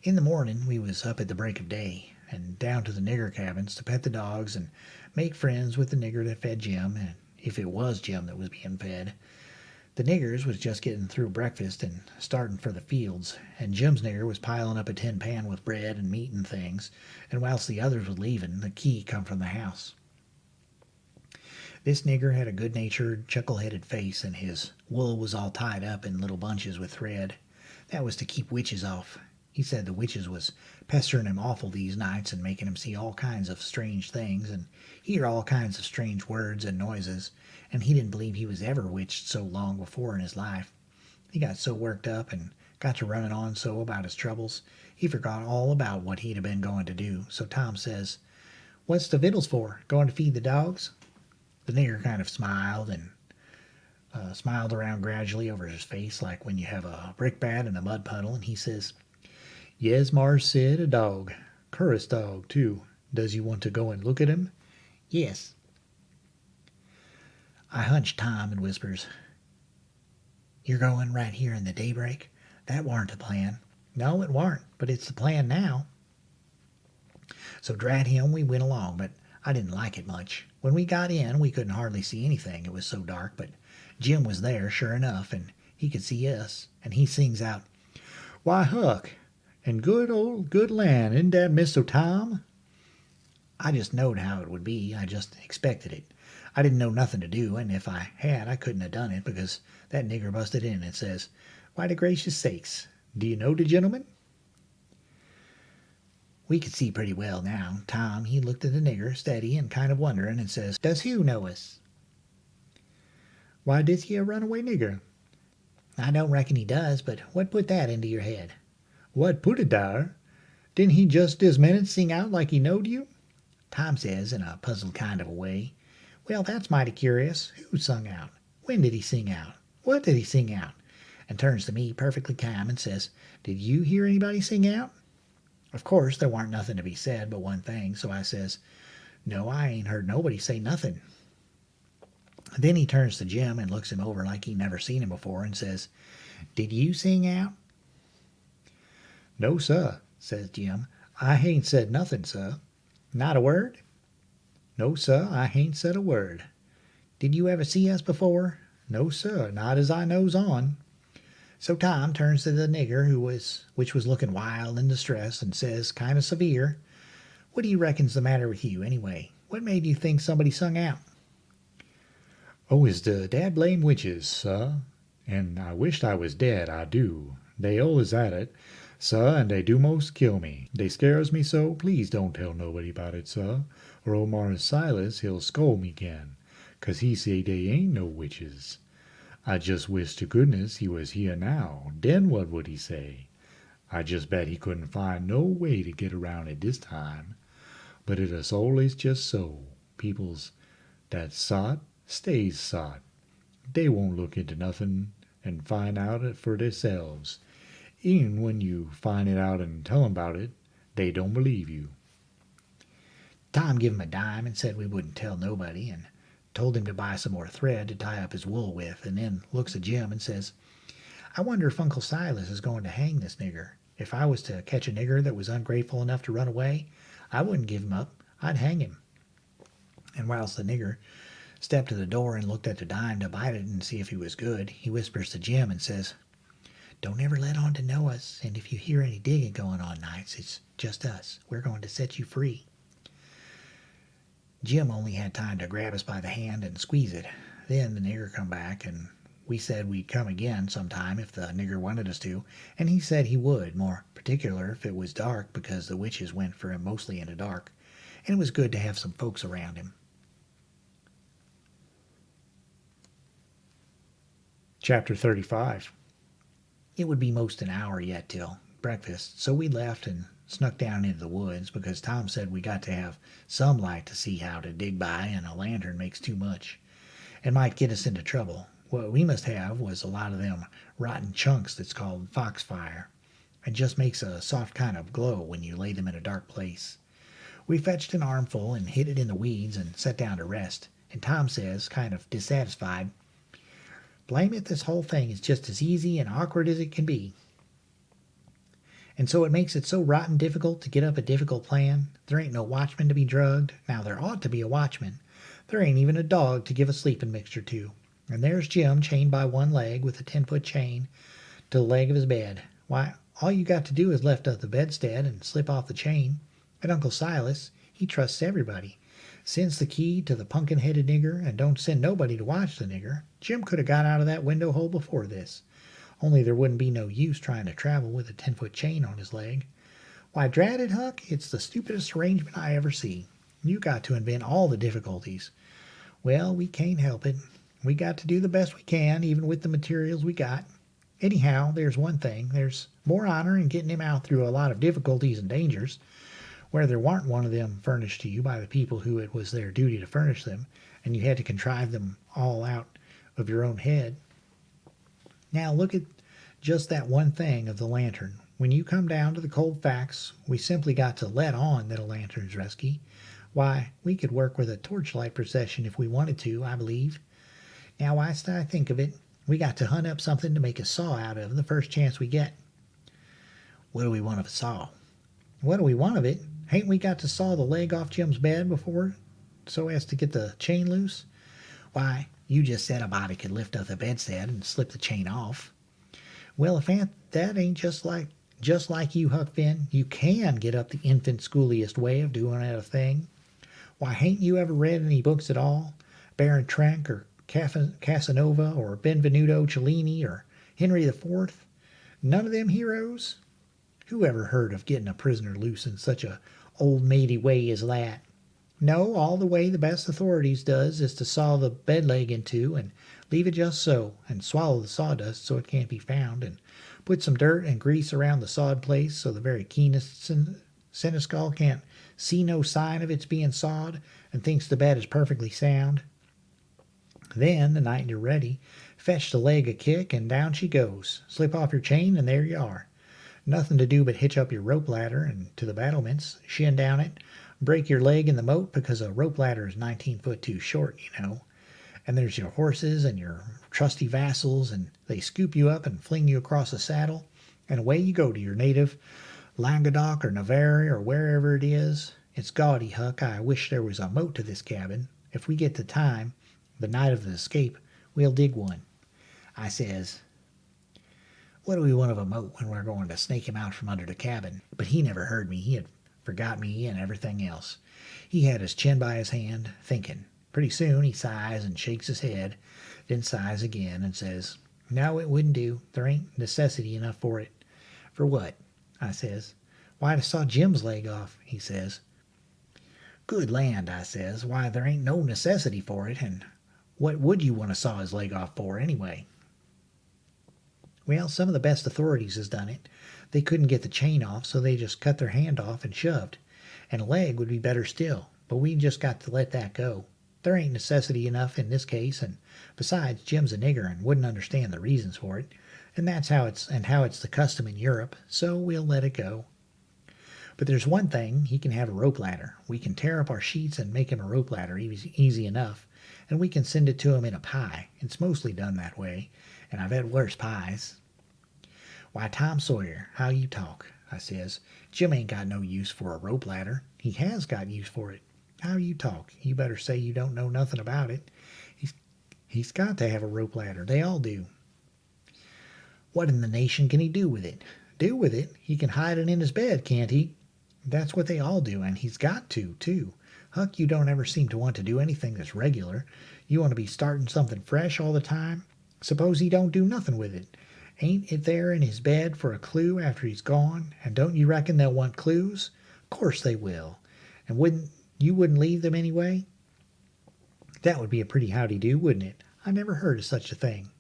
In the morning we was up at the break of day, and down to the nigger cabins to pet the dogs and make friends with the nigger that fed Jim, and if it was Jim that was being fed. The niggers was just getting through breakfast and starting for the fields, and Jim's nigger was piling up a tin pan with bread and meat and things, and whilst the others was leaving, the key come from the house. This nigger had a good-natured, chuckle-headed face, and his wool was all tied up in little bunches with thread. That was to keep witches off. He said the witches was pestering him awful these nights and making him see all kinds of strange things and hear all kinds of strange words and noises, and he didn't believe he was ever witched so long before in his life. He got so worked up and got to running on so about his troubles, he forgot all about what he'd have been going to do. So Tom says, "What's the victuals for? Going to feed the dogs?" The nigger kind of smiled and smiled around gradually over his face like when you have a brickbat in a mud puddle, and he says, "Yes, Mars said, a dog. Curus dog, too. Does you want to go and look at him?" "Yes." I hunch Tom and whispers, "You're going right here in the daybreak? That warn't the plan." "No, it warn't, but it's the plan now." So drat him, we went along, but I didn't like it much. When we got in, we couldn't hardly see anything, it was so dark, but Jim was there, sure enough, and he could see us, and he sings out, "Why, Huck, and good land, isn't that Mr. Tom?" I just knowed how it would be. I just expected it. I didn't know nothing to do, and if I had, I couldn't have done it, because that nigger busted in and says, "Why, the gracious sakes, do you know the gentleman?" We could see pretty well now. Tom, he looked at the nigger, steady and kind of wondering, and says, "Does who know us?" "Why, this here runaway nigger." "I don't reckon he does, but what put that into your head?" "What put it dar? Didn't he just this minute sing out like he knowed you?" Tom says, in a puzzled kind of a way, "Well, that's mighty curious. Who sung out? When did he sing out? What did he sing out?" And turns to me perfectly calm and says, "Did you hear anybody sing out?" Of course, there warn't nothing to be said but one thing, so I says, "No, I ain't heard nobody say nothing." Then he turns to Jim and looks him over like he never seen him before and says, "Did you sing out?" "No, sir," says Jim. "I hain't said nothing, sir." "Not a word?" "No, sir, I hain't said a word." "Did you ever see us before?" "No, sir, not as I knows on." So Tom turns to the nigger which was looking wild and distressed, and says, kind of severe, "What do you reckon's the matter with you, anyway? What made you think somebody sung out?" "Oh, it's de dad blame witches, sah, and I wisht I was dead, I do. They allus at it, sah, and they do most kill me. They scares me so, please don't tell nobody about it, sah, or old Mars Silas he'll scold me 'gin, 'cause he say dey ain't no witches. I just wish to goodness he was here now, den what would he say? I just bet he couldn't find no way to get around it this time. But it is always just so. Peoples that's sot stays sot. They won't look into nothing and find out it for theirselves. Even when you find it out and tell 'em about it, they don't believe you." Tom give him a dime and said we wouldn't tell nobody, and told him to buy some more thread to tie up his wool with, and then looks at Jim and says, "I wonder if Uncle Silas is going to hang this nigger. If I was to catch a nigger that was ungrateful enough to run away, I wouldn't give him up. I'd hang him." And whilst the nigger stepped to the door and looked at the dime to bite it and see if he was good, he whispers to Jim and says, "Don't ever let on to know us, and if you hear any digging going on nights, it's just us. We're going to set you free." Jim only had time to grab us by the hand and squeeze it. Then the nigger come back, and we said we'd come again sometime if the nigger wanted us to, and he said he would, more particular if it was dark, because the witches went for him mostly in the dark, and it was good to have some folks around him. Chapter 35. It would be most an hour yet till breakfast, so we left and snuck down into the woods, because Tom said we got to have some light to see how to dig by, and a lantern makes too much, and might get us into trouble. What we must have was a lot of them rotten chunks that's called foxfire. It just makes a soft kind of glow when you lay them in a dark place. We fetched an armful and hid it in the weeds and sat down to rest, and Tom says, kind of dissatisfied, "Blame it, this whole thing is just as easy and awkward as it can be. And so it makes it so rotten difficult to get up a difficult plan. There ain't no watchman to be drugged. Now there ought to be a watchman. There ain't even a dog to give a sleeping mixture to. And there's Jim chained by one leg with a 10-foot chain to the leg of his bed. Why, all you got to do is lift up the bedstead and slip off the chain. And Uncle Silas, he trusts everybody. Sends the key to the pumpkin-headed nigger and don't send nobody to watch the nigger. Jim could have got out of that window hole before this. Only there wouldn't be no use trying to travel with a 10-foot chain on his leg. Why, drat it, Huck, it's the stupidest arrangement I ever see. You got to invent all the difficulties. Well, we can't help it. We got to do the best we can, even with the materials we got. Anyhow, there's one thing. There's more honor in getting him out through a lot of difficulties and dangers, where there warn't one of them furnished to you by the people who it was their duty to furnish them, and you had to contrive them all out of your own head. Now look at just that one thing of the lantern. When you come down to the cold facts, we simply got to let on that a lantern's resky. Why, we could work with a torchlight procession if we wanted to, I believe. Now, whilst I think of it, we got to hunt up something to make a saw out of the first chance we get. What do we want of a saw? What do we want of it? Hain't we got to saw the leg off Jim's bed before, so as to get the chain loose? Why, you just said a body could lift up the bedstead and slip the chain off. Well, if that ain't just like you, Huck Finn, you can get up the infant schooliest way of doing that a thing. Why, hain't you ever read any books at all? Baron Trenck or Casanova or Benvenuto Cellini or Henry IV? None of them heroes? Who ever heard of getting a prisoner loose in such a old matey way as that? No, all the way the best authorities does is to saw the bed leg in two and leave it just so, and swallow the sawdust so it can't be found, and put some dirt and grease around the sawed place so the very keenest senescal can't see no sign of its being sawed and thinks the bed is perfectly sound. Then, the night you're ready, fetch the leg a kick and down she goes. Slip off your chain and there you are. Nothing to do but hitch up your rope ladder and to the battlements, shin down it, break your leg in the moat because a rope ladder is 19 foot too short, you know. And there's your horses and your trusty vassals, and they scoop you up and fling you across the saddle, and away you go to your native Languedoc or Navarre or wherever it is. It's gaudy, Huck. I wish there was a moat to this cabin. If we get the time, the night of the escape, we'll dig one. I says, what do we want of a moat when we're going to snake him out from under the cabin? But he never heard me. He had forgot me and everything else. He had his chin by his hand, thinking. Pretty soon he sighs and shakes his head, then sighs again and says, no, it wouldn't do. There ain't necessity enough for it. For what? I says. Why, I saw Jim's leg off, he says. Good land, I says. Why, there ain't no necessity for it, and what would you want to saw his leg off for, anyway? Well, some of the best authorities has done it. They couldn't get the chain off, so they just cut their hand off and shoved. And a leg would be better still, but we just got to let that go. There ain't necessity enough in this case, and besides, Jim's a nigger and wouldn't understand the reasons for it, and that's how it's the custom in Europe, so we'll let it go. But there's one thing, he can have a rope ladder. We can tear up our sheets and make him a rope ladder easy enough, and we can send it to him in a pie. It's mostly done that way, and I've had worse pies. Why, Tom Sawyer, how you talk, I says. Jim ain't got no use for a rope ladder. He has got use for it. How you talk. You better say you don't know nothing about it. He's got to have a rope ladder. They all do. What in the nation can he do with it? Do with it? He can hide it in his bed, can't he? That's what they all do, and he's got to, too. Huck, you don't ever seem to want to do anything that's regular. You want to be starting something fresh all the time. Suppose he don't do nothing with it. Ain't it there in his bed for a clue after he's gone? And don't you reckon they'll want clues? Of course they will. And wouldn't leave them anyway? That would be a pretty howdy-do, wouldn't it? I never heard of such a thing.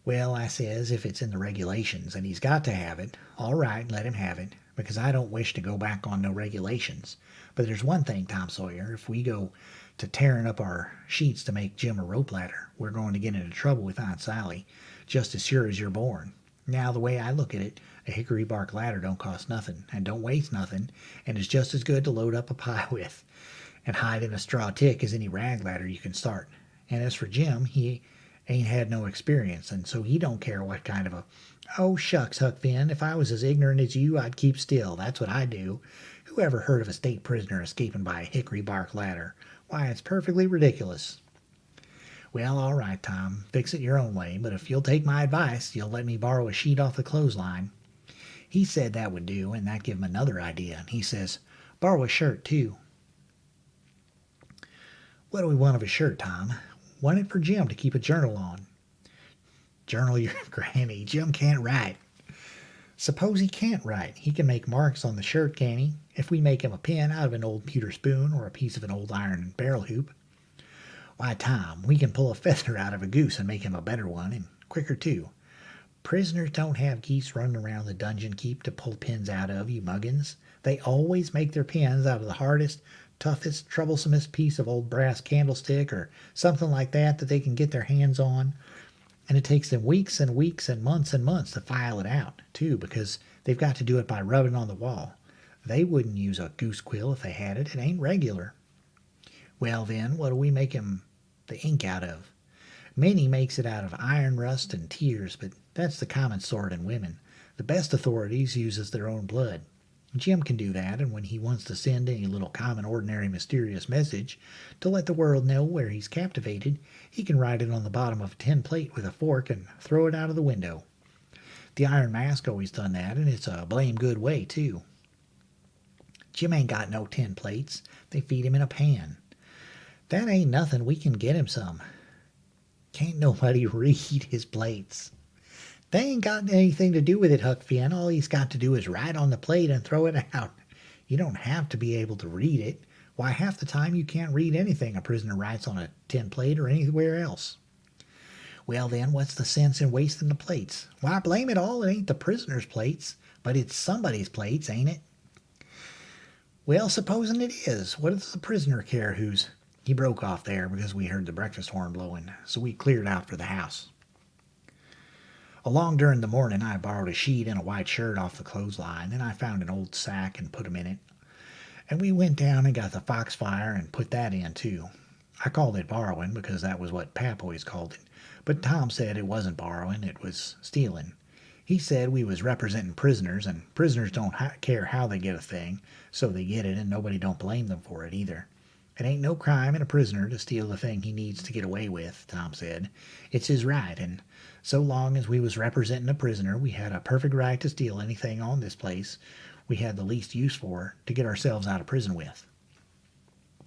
Well, I says, if it's in the regulations and he's got to have it, all right, let him have it, because I don't wish to go back on no regulations. But there's one thing, Tom Sawyer, if we go to tearing up our sheets to make Jim a rope ladder, we're going to get into trouble with Aunt Sally, just as sure as you're born. Now, the way I look at it, a hickory bark ladder don't cost nothing, and don't waste nothing, and is just as good to load up a pie with, and hide in a straw tick as any rag ladder you can start. And as for Jim, he ain't had no experience, and so he don't care what kind of a... Oh, shucks, Huck Finn, if I was as ignorant as you, I'd keep still. That's what I'd do. Who ever heard of a state prisoner escaping by a hickory bark ladder? Why, it's perfectly ridiculous. Well, all right, Tom, fix it your own way, but if you'll take my advice, you'll let me borrow a sheet off the clothesline. He said that would do, and that gave him another idea, and he says, borrow a shirt, too. What do we want of a shirt, Tom? Want it for Jim to keep a journal on. Journal your granny. Jim can't write. Suppose he can't write. He can make marks on the shirt, can he? If we make him a pen out of an old pewter spoon or a piece of an old iron barrel hoop. Why, Tom, we can pull a feather out of a goose and make him a better one, and quicker, too. Prisoners don't have geese running around the dungeon keep to pull pins out of, you muggins. They always make their pins out of the hardest, toughest, troublesomest piece of old brass candlestick or something like that they can get their hands on. And it takes them weeks and weeks and months to file it out, too, because they've got to do it by rubbing on the wall. They wouldn't use a goose quill if they had it. It ain't regular. Well, then, what do we make the ink out of? Minnie makes it out of iron rust and tears, but that's the common sort in women. The best authorities uses their own blood. Jim can do that, and when he wants to send any little common, ordinary, mysterious message to let the world know where he's captivated, he can write it on the bottom of a tin plate with a fork and throw it out of the window. The Iron Mask always done that, and it's a blame good way, too. Jim ain't got no tin plates. They feed him in a pan. That ain't nothing. We can get him some. Can't nobody read his plates. They ain't got anything to do with it, Huck Finn. All he's got to do is write on the plate and throw it out. You don't have to be able to read it. Why, half the time you can't read anything a prisoner writes on a tin plate or anywhere else. Well, then, what's the sense in wasting the plates? Why, blame it all, it ain't the prisoner's plates, but it's somebody's plates, ain't it? Well, supposing it is, what does the prisoner care whose... He broke off there because we heard the breakfast horn blowing, so we cleared out for the house. Along during the morning, I borrowed a sheet and a white shirt off the clothesline. Then I found an old sack and put 'em in it. And we went down and got the fox fire and put that in, too. I called it borrowing because that was what Pap always called it. But Tom said it wasn't borrowing, it was stealing. He said we was representing prisoners, and prisoners don't care how they get a thing, so they get it, and nobody don't blame them for it either. It ain't no crime in a prisoner to steal the thing he needs to get away with, Tom said. It's his right, and so long as we was representing a prisoner, we had a perfect right to steal anything on this place we had the least use for to get ourselves out of prison with.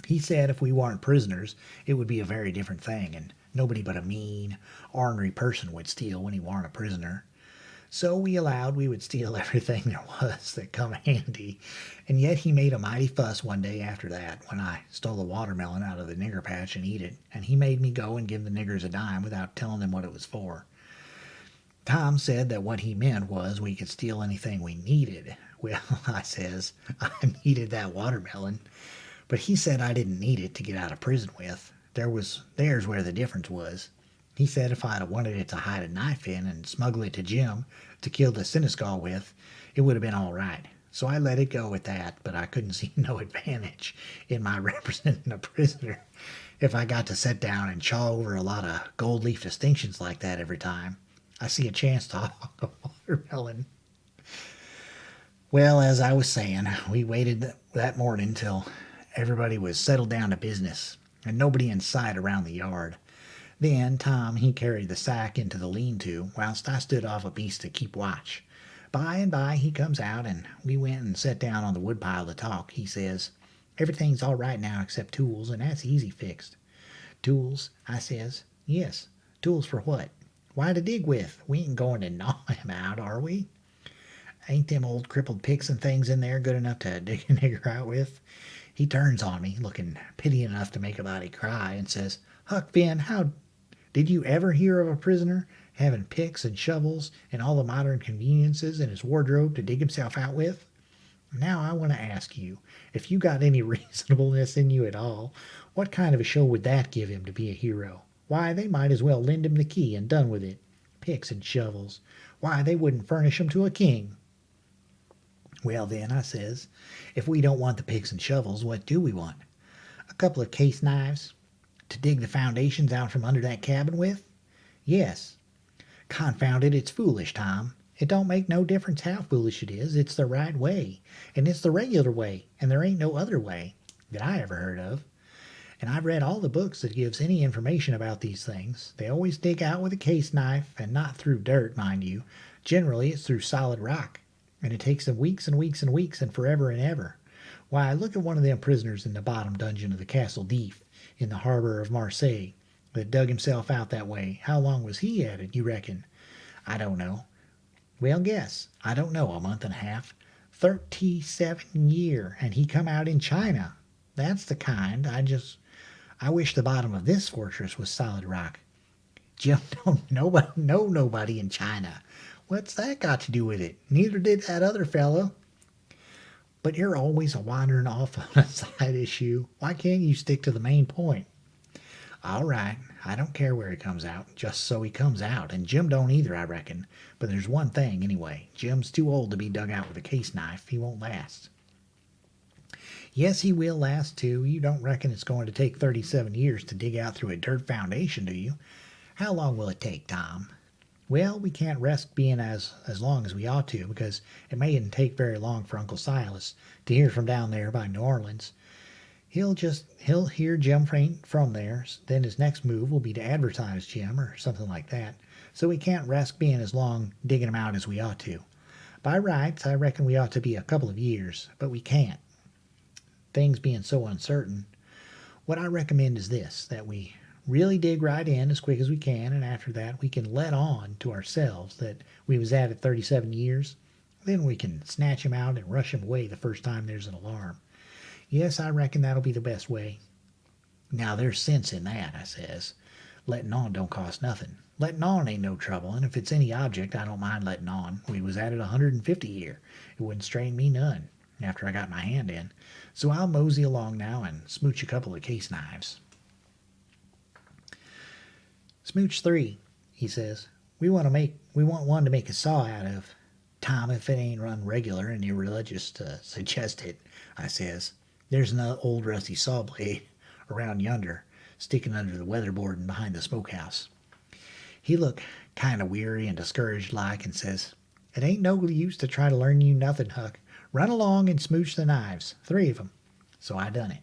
He said if we weren't prisoners, it would be a very different thing, and nobody but a mean, ornery person would steal when he weren't a prisoner. So we allowed we would steal everything there was that come handy, and yet he made a mighty fuss one day after that when I stole a watermelon out of the nigger patch and eat it, and he made me go and give the niggers a dime without telling them what it was for. Tom said that what he meant was we could steal anything we needed. Well, I says, I needed that watermelon, but he said I didn't need it to get out of prison with. There's where the difference was. He said if I'd wanted it to hide a knife in and smuggle it to Jim to kill the Seneschal with, it would have been all right. So I let it go at that, but I couldn't see no advantage in my representing a prisoner if I got to sit down and chaw over a lot of gold leaf distinctions like that every time I see a chance to hog a watermelon. Well, as I was saying, we waited that morning till everybody was settled down to business and nobody in sight around the yard. Then Tom he carried the sack into the lean-to, whilst I stood off a piece to keep watch. By and by he comes out, and we went and sat down on the woodpile to talk. He says, "Everything's all right now except tools, and that's easy fixed." "Tools?" I says. "Yes. Tools for what?" "Why, to dig with. We ain't going to gnaw him out, are we?" "Ain't them old crippled picks and things in there good enough to dig a nigger out with?" He turns on me, looking pity enough to make a body cry, and says, "Huck Finn, how did you ever hear of a prisoner having picks and shovels and all the modern conveniences in his wardrobe to dig himself out with? Now I want to ask you, if you got any reasonableness in you at all, what kind of a show would that give him to be a hero? Why, they might as well lend him the key and done with it. Picks and shovels. Why, they wouldn't furnish 'em to a king." "Well, then," I says, "if we don't want the picks and shovels, what do we want? A couple of case knives to dig the foundations out from under that cabin with?" "Yes." "Confound it, it's foolish, Tom. It don't make no difference how foolish it is. It's the right way, and it's the regular way, and there ain't no other way that I ever heard of. And I've read all the books that gives any information about these things. They always dig out with a case knife, and not through dirt, mind you. Generally it's through solid rock, and it takes them weeks and weeks and weeks and forever and ever. Why, look at one of them prisoners in the bottom dungeon of the Castle d'If in the harbor of Marseille that dug himself out that way. How long was he at it, you reckon?" "I don't know." "Well, guess." "I don't know, a month and a half." 37 year, and he come out in China. That's the kind. I wish the bottom of this fortress was solid rock. Jim don't know nobody in China. What's that got to do with it? Neither did that other fellow. But you're always a wandering off on a side issue. Why can't you stick to the main point?" "All right, I don't care where he comes out, just so he comes out, and Jim don't either, I reckon. But there's one thing, anyway. Jim's too old to be dug out with a case knife. He won't last." "Yes, he will last, too. You don't reckon it's going to take 37 years to dig out through a dirt foundation, do you? How long will it take, Tom?" "Well, we can't risk being as long as we ought to, because it mayn't take very long for Uncle Silas to hear from down there by New Orleans. He'll hear Jim ain't from there, then his next move will be to advertise Jim or something like that. So we can't risk being as long digging him out as we ought to. By rights, I reckon we ought to be a couple of years, but we can't, things being so uncertain. What I recommend is this, that we really dig right in as quick as we can, and after that we can let on to ourselves that we was at it 37 years. Then we can snatch him out and rush him away the first time there's an alarm. Yes, I reckon that'll be the best way." "Now there's sense in that," I says. "Letting on don't cost nothing. Letting on ain't no trouble, and if it's any object I don't mind letting on. We was at it 150 year. It wouldn't strain me none after I got my hand in. So I'll mosey along now and smooch a couple of case knives." "Smooch 3, he says. we want one to make a saw out of. Tom, if it ain't run regular and you're religious to suggest it, I says. There's an old rusty saw blade around yonder, sticking under the weatherboard and behind the smokehouse. He looked kind of weary and discouraged like and says, it ain't no use to try to learn you nothing, Huck. Run along and smooch the knives, 3 of 'em. So I done it.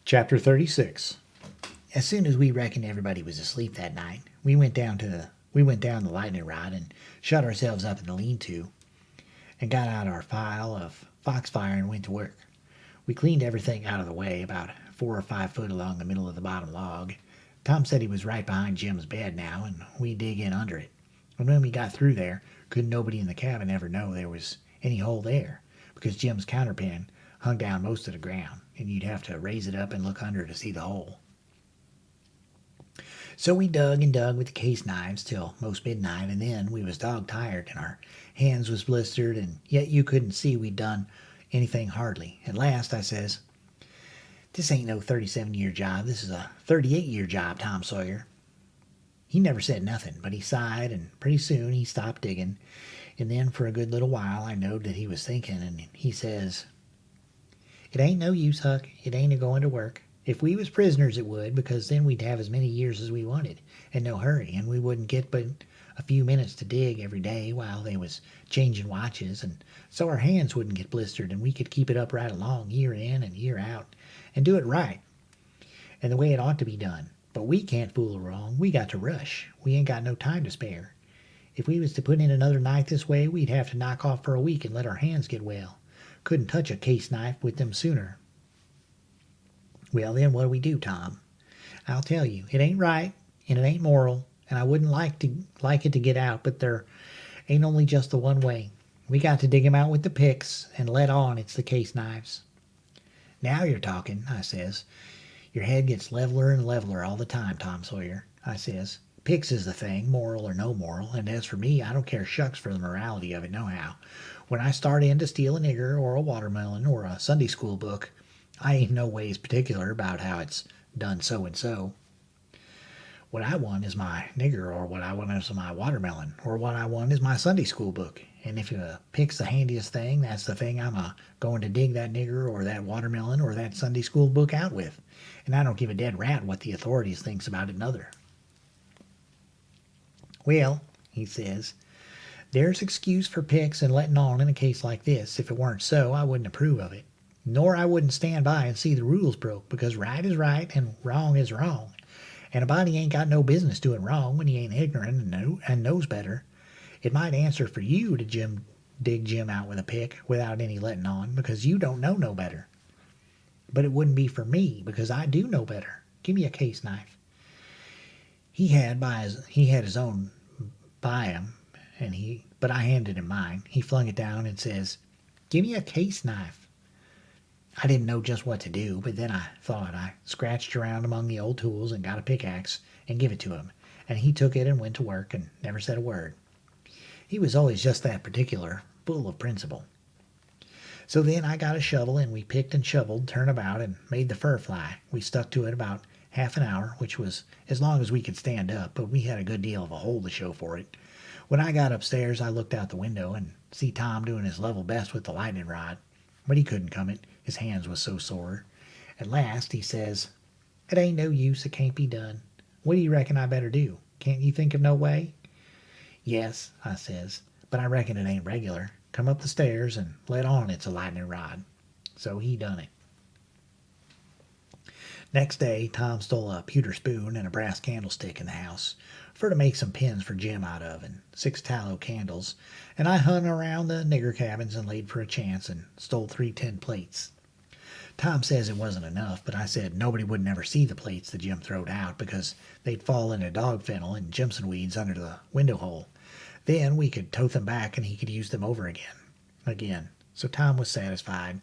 Chapter 36. As soon as we reckoned everybody was asleep that night, we went down the lightning rod and shut ourselves up in the lean-to and got out our file of foxfire and went to work. We cleaned everything out of the way, about 4 or 5 foot along the middle of the bottom log. Tom said he was right behind Jim's bed now, and we dig in under it. And when we got through there, couldn't nobody in the cabin ever know there was any hole there, because Jim's counterpin hung down most of the ground, and you'd have to raise it up and look under to see the hole. So we dug and dug with the case knives till most midnight, and then we was dog tired and our hands was blistered, and yet you couldn't see we'd done anything hardly. At last I says, this ain't no 37-year job, this is a 38-year job, Tom Sawyer. He never said nothing, but he sighed, and pretty soon he stopped digging, and then for a good little while I knowed that he was thinking, and he says, it ain't no use, Huck, it ain't a-going to work. If we was prisoners it would, because then we'd have as many years as we wanted, and no hurry, and we wouldn't get but a few minutes to dig every day while they was changing watches, and so our hands wouldn't get blistered, and we could keep it up right along, year in and year out, and do it right, and the way it ought to be done. But we can't fool around, we got to rush, we ain't got no time to spare. If we was to put in another night this way, we'd have to knock off for a week and let our hands get well. Couldn't touch a case knife with them sooner. Well, then what do we do, Tom? I'll tell you, it ain't right, and it ain't moral, and I wouldn't like it to get out, but there ain't only just the one way. We got to dig 'em out with the picks, and let on it's the case knives. Now you're talking, I says. Your head gets leveler and leveler all the time, Tom Sawyer, I says. Picks is the thing, moral or no moral, and as for me, I don't care shucks for the morality of it nohow. When I start in to steal a nigger or a watermelon or a Sunday school book, I ain't no ways particular about how it's done so and so. What I want is my nigger, or what I want is my watermelon, or what I want is my Sunday school book. And if a pick's the handiest thing, that's the thing I'm going to dig that nigger or that watermelon or that Sunday school book out with. And I don't give a dead rat what the authorities thinks about it nother. Well, he says, there's excuse for picks and letting on in a case like this. If it weren't so, I wouldn't approve of it. Nor I wouldn't stand by and see the rules broke, because right is right and wrong is wrong. And a body ain't got no business doing wrong when he ain't ignorant and knows better. It might answer for you to dig Jim out with a pick without any letting on, because you don't know no better. But it wouldn't be for me, because I do know better. Give me a case knife. He had his own by him, but I handed him mine. He flung it down and says, give me a case knife. I didn't know just what to do, but then I thought. I scratched around among the old tools and got a pickaxe and give it to him, and he took it and went to work and never said a word. He was always just that particular, full of principle. So then I got a shovel, and we picked and shoveled, turnabout, and made the fur fly. We stuck to it about half an hour, which was as long as we could stand up, but we had a good deal of a hole to show for it. When I got upstairs, I looked out the window and see Tom doing his level best with the lightning rod, but he couldn't come it. His hands was so sore. At last he says, it ain't no use, it can't be done. What do you reckon I better do? Can't you think of no way? Yes, I says, but I reckon it ain't regular. Come up the stairs and let on it's a lightning rod. So he done it. Next day, Tom stole a pewter spoon and a brass candlestick in the house for to make some pins for Jim out of, and 6 tallow candles, and I hung around the nigger cabins and laid for a chance and stole 3 tin plates. Tom says it wasn't enough, but I said nobody would never see the plates that Jim throwed out, because they'd fall into dog fennel and Jimson weeds under the window hole. Then we could tote them back and he could use them over again. So Tom was satisfied.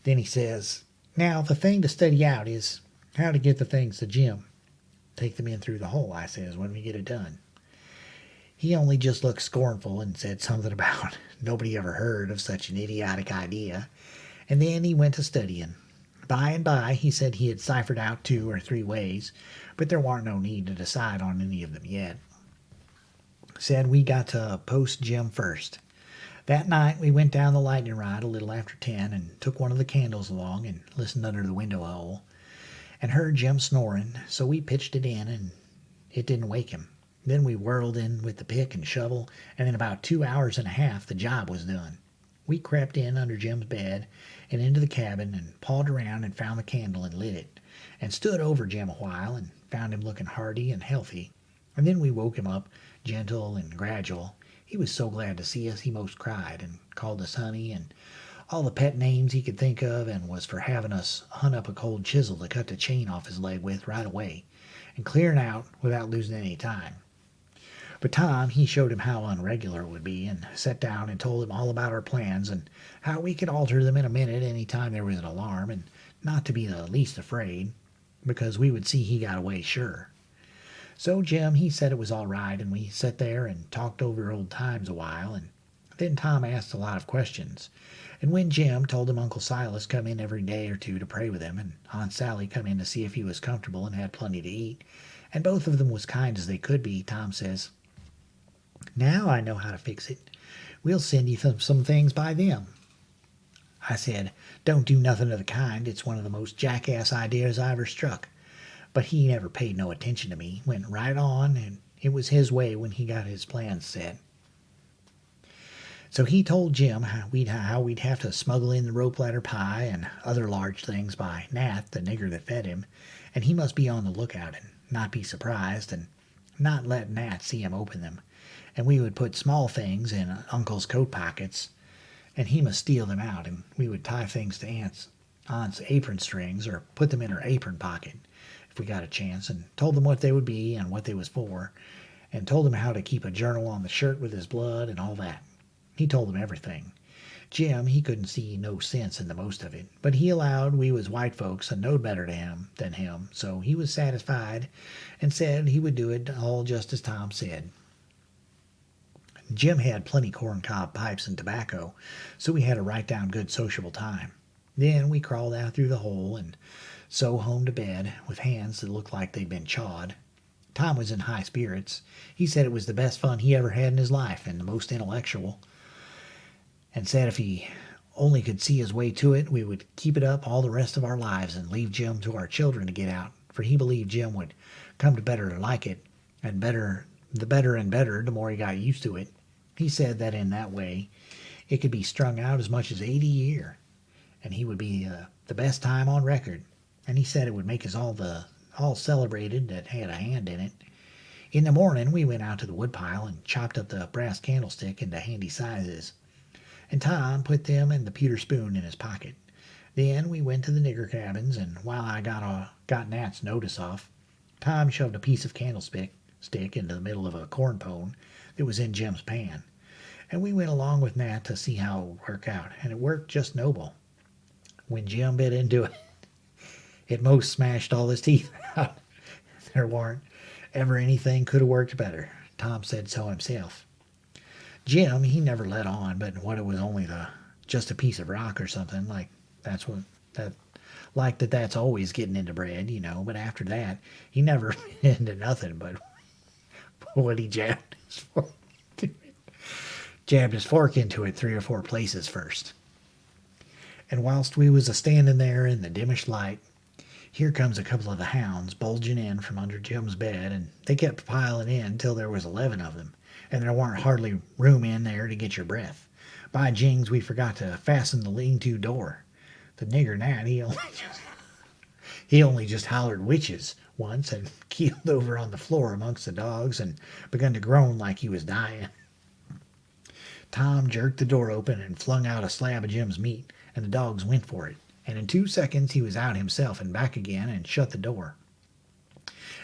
Then he says, now the thing to study out is how to get the things to Jim. Take them in through the hole, I says, when we get it done. He only just looked scornful and said something about nobody ever heard of such an idiotic idea, and then he went to studying. By and by he said he had ciphered out 2 or 3 ways, but there warn't no need to decide on any of them yet. said we got to post Jim first. That night we went down the lightning rod a little after 10 and took one of the candles along and listened under the window hole and heard Jim snoring, so we pitched it in and it didn't wake him. Then we whirled in with the pick and shovel, and in about 2 hours and a half the job was done. We crept in under Jim's bed and into the cabin and pawed around and found the candle and lit it, and stood over Jim a while and found him looking hearty and healthy. And then we woke him up, gentle and gradual. He was so glad to see us he most cried, and called us honey, and all the pet names he could think of, and was for having us hunt up a cold chisel to cut the chain off his leg with right away, and clearing out without losing any time. But Tom, he showed him how unregular it would be, and sat down and told him all about our plans, and how we could alter them in a minute any time there was an alarm, and not to be the least afraid, because we would see he got away sure. So Jim, he said it was all right, and we sat there and talked over old times a while, and then Tom asked a lot of questions. And when Jim told him Uncle Silas come in every day or two to pray with him, and Aunt Sally come in to see if he was comfortable and had plenty to eat, and both of them was kind as they could be, Tom says, "Now I know how to fix it. We'll send you some things by them." I said, "Don't do nothing of the kind. It's one of the most jackass ideas I ever struck." But he never paid no attention to me, went right on, and it was his way when he got his plans set. So he told Jim how we'd have to smuggle in the rope ladder pie and other large things by Nat, the nigger that fed him, and he must be on the lookout and not be surprised, and not let Nat see him open them. And we would put small things in Uncle's coat pockets, and he must steal them out, and we would tie things to Aunt's apron strings, or put them in her apron pocket, if we got a chance, and told them what they would be and what they was for, and told them how to keep a journal on the shirt with his blood and all that. He told them everything. Jim, he couldn't see no sense in the most of it, but he allowed we was white folks and knowed better than him, so he was satisfied, and said he would do it all just as Tom said. Jim had plenty corncob pipes and tobacco, so we had a right down good sociable time. Then we crawled out through the hole and so home to bed, with hands that looked like they'd been chawed. Tom was in high spirits. He said it was the best fun he ever had in his life, and the most intellectual, and said if he only could see his way to it, we would keep it up all the rest of our lives and leave Jim to our children to get out, for he believed Jim would come to better like it, and better and better the more he got used to it. He said that in that way it could be strung out as much as 80 a year, and he would be the best time on record. And he said it would make us all celebrated that had a hand in it. In the morning we went out to the woodpile and chopped up the brass candlestick into handy sizes, and Tom put them and the pewter spoon in his pocket. Then we went to the nigger cabins, and while I got Nat's notice off, Tom shoved a piece of candlestick into the middle of a corn pone that was in Jim's pan, and we went along with Nat to see how it would work out, and it worked just noble. When Jim bit into it, it most smashed all his teeth out. There warn't ever anything could have worked better. Tom said so himself. Jim, he never let on, but what it was only just a piece of rock or something, that's always getting into bread, But after that, he never into nothing but what he jabbed his fork into it 3 or 4 places first. And whilst we was a standing there in the dimmish light, here comes a couple of the hounds bulging in from under Jim's bed, and they kept piling in till there was 11 of them, and there warn't hardly room in there to get your breath. By jings, we forgot to fasten the lean-to door. The nigger Nat, he only just hollered witches once and keeled over on the floor amongst the dogs and begun to groan like he was dying. Tom jerked the door open and flung out a slab of Jim's meat, and the dogs went for it, and in 2 seconds he was out himself and back again and shut the door.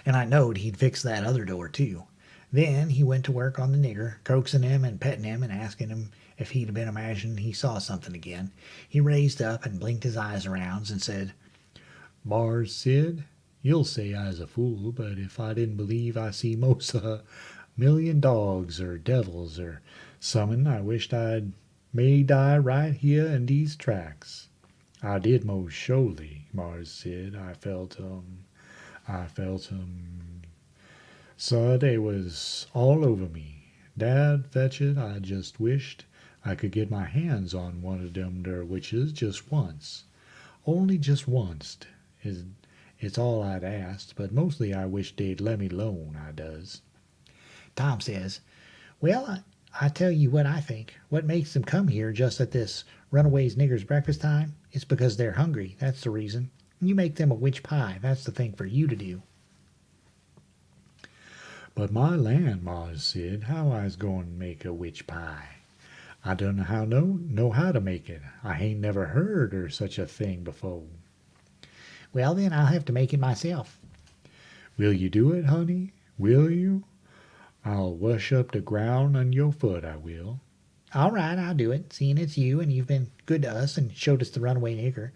And I knowed he'd fix that other door too. Then he went to work on the nigger, coaxing him and petting him and asking him if he'd been imagining he saw something again. He raised up and blinked his eyes around and said, "Mars Sid, you'll say I's a fool, but if I didn't believe I see most a million dogs or devils or summin, I wished I'd may die right here in these tracks. I did most surely, Mars Sid. I felt 'em. So they was all over me. Dad fetch it, I just wished I could get my hands on one of them der witches just once. Only just once is it's all I'd asked, but mostly I wish they'd let me alone, I does. Tom says, "Well, I tell you what I think. What makes them come here just at this runaways niggers breakfast time? It's because they're hungry. That's the reason. You make them a witch pie. That's the thing for you to do." But my land, Mars Sid, how I's goin' to make a witch pie? I don't know how to make it. I hain't never heard er such a thing before. "Well, then I'll have to make it myself." Will you do it, honey? Will you? I'll wush up the ground on your foot, I will. "All right, I'll do it, seeing it's you and you've been good to us and showed us the runaway nigger.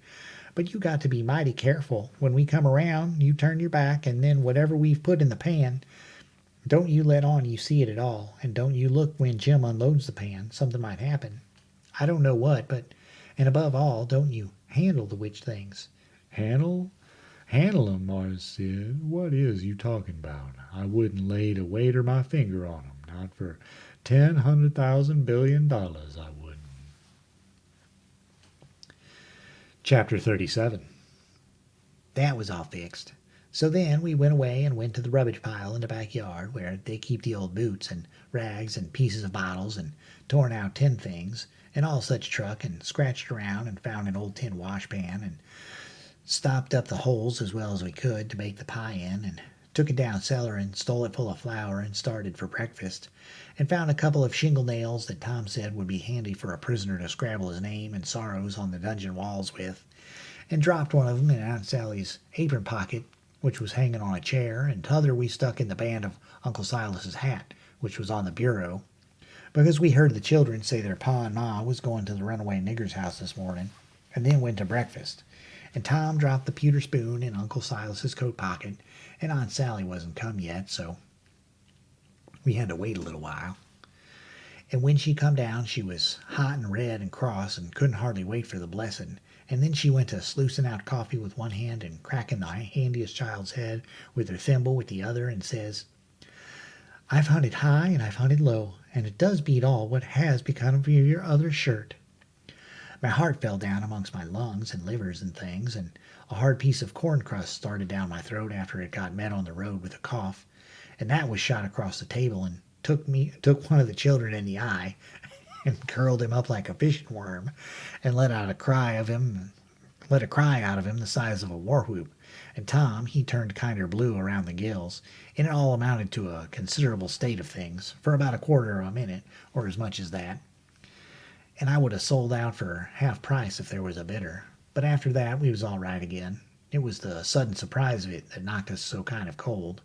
But you got to be mighty careful. When we come around, you turn your back, and then whatever we've put in the pan, don't you let on you see it at all, and don't you look when Jim unloads the pan. Something might happen. I don't know what, and above all, don't you handle the witch things." Handle? Handle 'em, Mars Sid. What is you talking about? I wouldn't lay the weight or my finger on 'em. Not for $10,100,000,000,000, I wouldn't. Chapter 37. That was all fixed. So then we went away and went to the rubbish pile in the backyard where they keep the old boots and rags and pieces of bottles and torn out tin things and all such truck, and scratched around and found an old tin washpan and stopped up the holes as well as we could to bake the pie in, and took it down cellar and stole it full of flour and started for breakfast, and found a couple of shingle nails that Tom said would be handy for a prisoner to scrabble his name and sorrows on the dungeon walls with, and dropped one of them in Aunt Sally's apron pocket, which was hanging on a chair, and t'other we stuck in the band of Uncle Silas's hat, which was on the bureau, because we heard the children say their pa and ma was going to the runaway nigger's house this morning, and then went to breakfast. And Tom dropped the pewter spoon in Uncle Silas's coat pocket, and Aunt Sally wasn't come yet, so we had to wait a little while. And when she come down, she was hot and red and cross and couldn't hardly wait for the blessing. And then she went to sluicing out coffee with one hand and cracking the handiest child's head with her thimble with the other, and says, "I've hunted high and I've hunted low, and it does beat all what has become of your other shirt." My heart fell down amongst my lungs and livers and things, and a hard piece of corn crust started down my throat after it got met on the road with a cough, and that was shot across the table and took one of the children in the eye and curled him up like a fishing worm, and let a cry out of him the size of a war whoop. And Tom, he turned kinder blue around the gills, and it all amounted to a considerable state of things for about a quarter of a minute, or as much as that. And I would have sold out for half price if there was a bidder. But after that we was all right again. It was the sudden surprise of it that knocked us so kind of cold.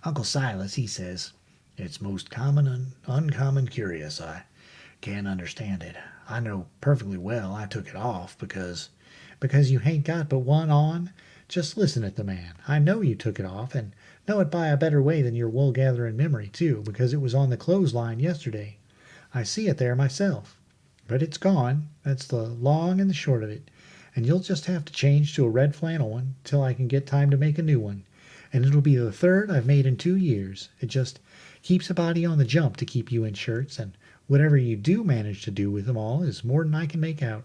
Uncle Silas, he says, "It's most common and uncommon curious. I can't understand it. I know perfectly well I took it off because you hain't got but one on. Just listen at the man. I know you took it off, and know it by a better way than your wool-gathering memory, too, because it was on the clothesline yesterday. I see it there myself. But it's gone. That's the long and the short of it. And you'll just have to change to a red flannel one till I can get time to make a new one. And it'll be the third I've made in 2 years. It just keeps a body on the jump to keep you in shirts, and whatever you do manage to do with them all is more than I can make out.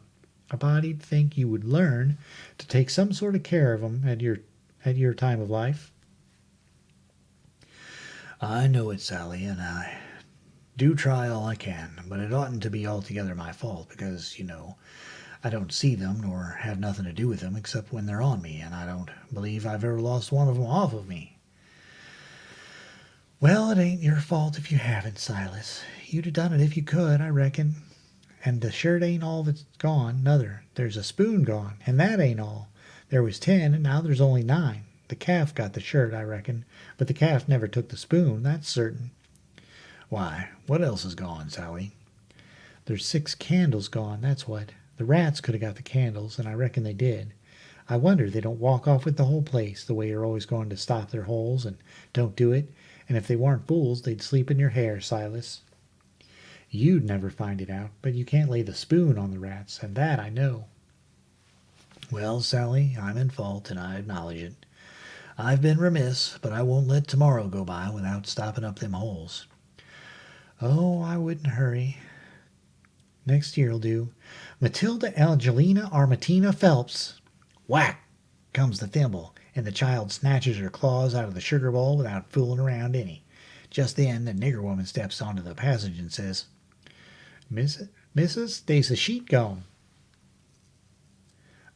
A body'd think you would learn to take some sort of care of 'em at your time of life." "I know it, Sally, and I do try all I can, but it oughtn't to be altogether my fault, because, I don't see them nor have nothing to do with them except when they're on me, and I don't believe I've ever lost one of them off of me." "Well, it ain't your fault if you haven't, Silas. You'd have done it if you could, I reckon. And the shirt ain't all that's gone, nuther. There's a spoon gone, and that ain't all. There was 10, and now there's only 9. The calf got the shirt, I reckon, but the calf never took the spoon, that's certain." "Why, what else is gone, Sally?" "There's 6 candles gone, that's what. The rats could have got the candles, and I reckon they did. I wonder they don't walk off with the whole place, the way you're always going to stop their holes, and don't do it. And if they weren't fools, they'd sleep in your hair, Silas. You'd never find it out, but you can't lay the spoon on the rats, and that I know." "Well, Sally, I'm in fault, and I acknowledge it. I've been remiss, but I won't let tomorrow go by without stopping up them holes. Oh, I wouldn't hurry. Next year'll do. Matilda Angelina Armatina Phelps. Whack comes the thimble, and the child snatches her claws out of the sugar bowl without fooling around any. Just then the nigger woman steps onto the passage and says, Missus, they's a sheet gone.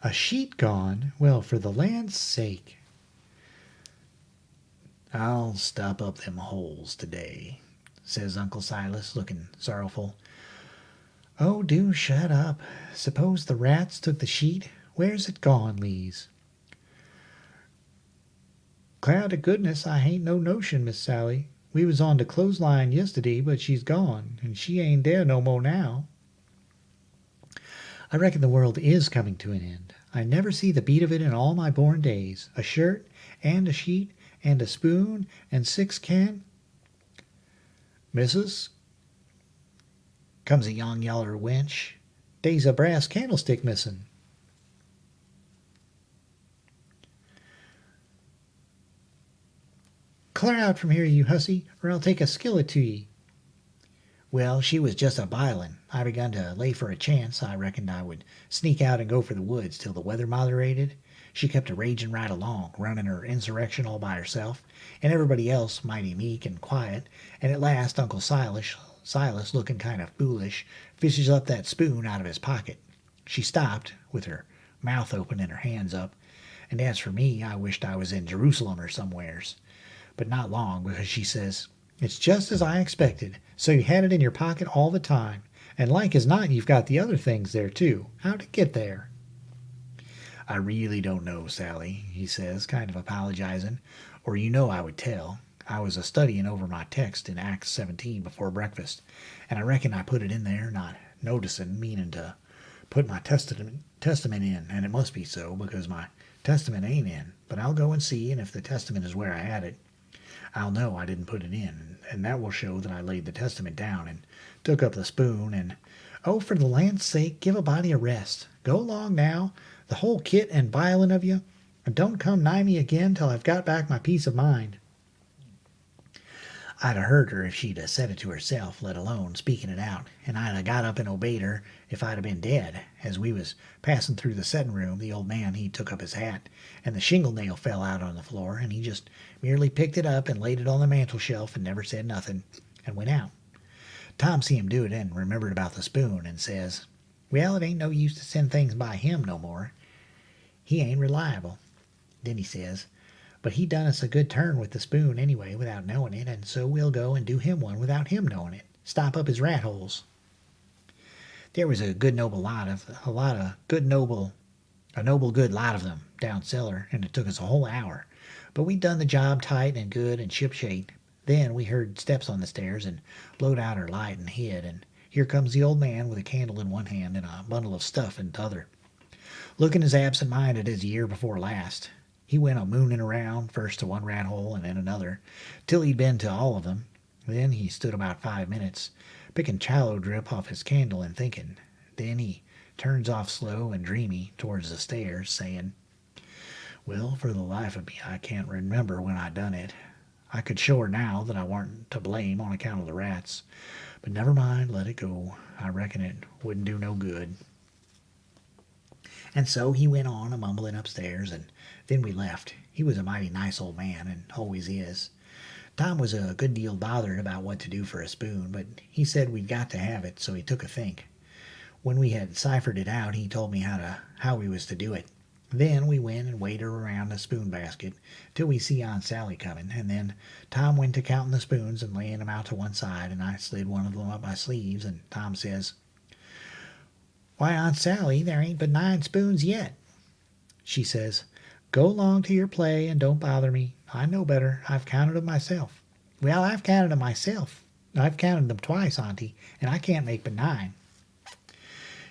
A sheet gone? Well, for the land's sake. I'll stop up them holes today, says Uncle Silas, looking sorrowful. Oh, do shut up. Suppose the rats took the sheet? Where's it gone, Lise? Cloud to goodness, I hain't no notion, Miss Sally. We was on de clothesline yesterdee, but she's gone, and she ain't there no more now. I reckon the world is coming to an end. I never see the beat of it in all my born days. A shirt, and a sheet, and a spoon, and 6 can. Missus, comes a young yaller wench. Dey's a brass candlestick missin'. Clear out from here, you hussy, or I'll take a skillet to ye. Well, she was just a bilin'. I begun to lay for a chance. I reckoned I would sneak out and go for the woods till the weather moderated. She kept a ragin' right along, running her insurrection all by herself, and everybody else mighty meek and quiet, and at last Uncle Silas looking kind of foolish, fishes up that spoon out of his pocket. She stopped, with her mouth open and her hands up, and as for me, I wished I was in Jerusalem or somewheres. But not long, because she says, It's just as I expected. So you had it in your pocket all the time, and like as not you've got the other things there too. How'd it get there? I really don't know, Sally, he says, kind of apologizing, or you know I would tell. I was a-studying over my text in Acts 17 before breakfast, and I reckon I put it in there, not noticing, meaning to put my testament in, and it must be so, because my testament ain't in. But I'll go and see, and if the testament is where I had it, I'll know I didn't put it in, and that will show that I laid the testament down and took up the spoon, and, oh, for the land's sake, give a body a rest. Go along now, the whole kit and bilin' of you, and don't come nigh me again till I've got back my peace of mind. I'd 'a' heard her if she'd 'a' said it to herself, let alone speaking it out, and I'd 'a' got up and obeyed her if I'd 'a' been dead. As we was passing through the settin' room, the old man he took up his hat, and the shingle nail fell out on the floor, and he just merely picked it up and laid it on the mantel shelf and never said nothing, and went out. Tom see him do it and remembered about the spoon, and says, Well, it ain't no use to send things by him no more. He ain't reliable. Then he says, But he done us a good turn with the spoon anyway without knowing it, and so we'll go and do him one without him knowing it. Stop up his rat holes. There was a noble good lot of them down cellar, and it took us a whole hour. But we done the job tight and good and ship-shape. Then we heard steps on the stairs and blowed out our light and hid, and here comes the old man with a candle in one hand and a bundle of stuff in t'other, looking as absent-minded as the year before last. He went a-mooning around, first to one rat hole and then another, till he'd been to all of them. Then he stood about 5 minutes, picking tallow drip off his candle and thinking. Then he turns off slow and dreamy towards the stairs, saying, Well, for the life of me, I can't remember when I done it. I could show her now that I warn't to blame on account of the rats. But never mind, let it go. I reckon it wouldn't do no good. And so he went on a-mumbling upstairs, and then we left. He was a mighty nice old man, and always is. Tom was a good deal bothered about what to do for a spoon, but he said we'd got to have it, so he took a think. When we had ciphered it out, he told me how we was to do it. Then we went and waited around the spoon basket till we see Aunt Sally coming, and then Tom went to counting the spoons and laying them out to one side, and I slid one of them up my sleeves, and Tom says, Why, Aunt Sally, there ain't but 9 spoons yet. She says, Go along to your play and don't bother me. I know better. I've counted them myself. Well, I've counted them myself. I've counted them twice, Auntie, and I can't make but 9.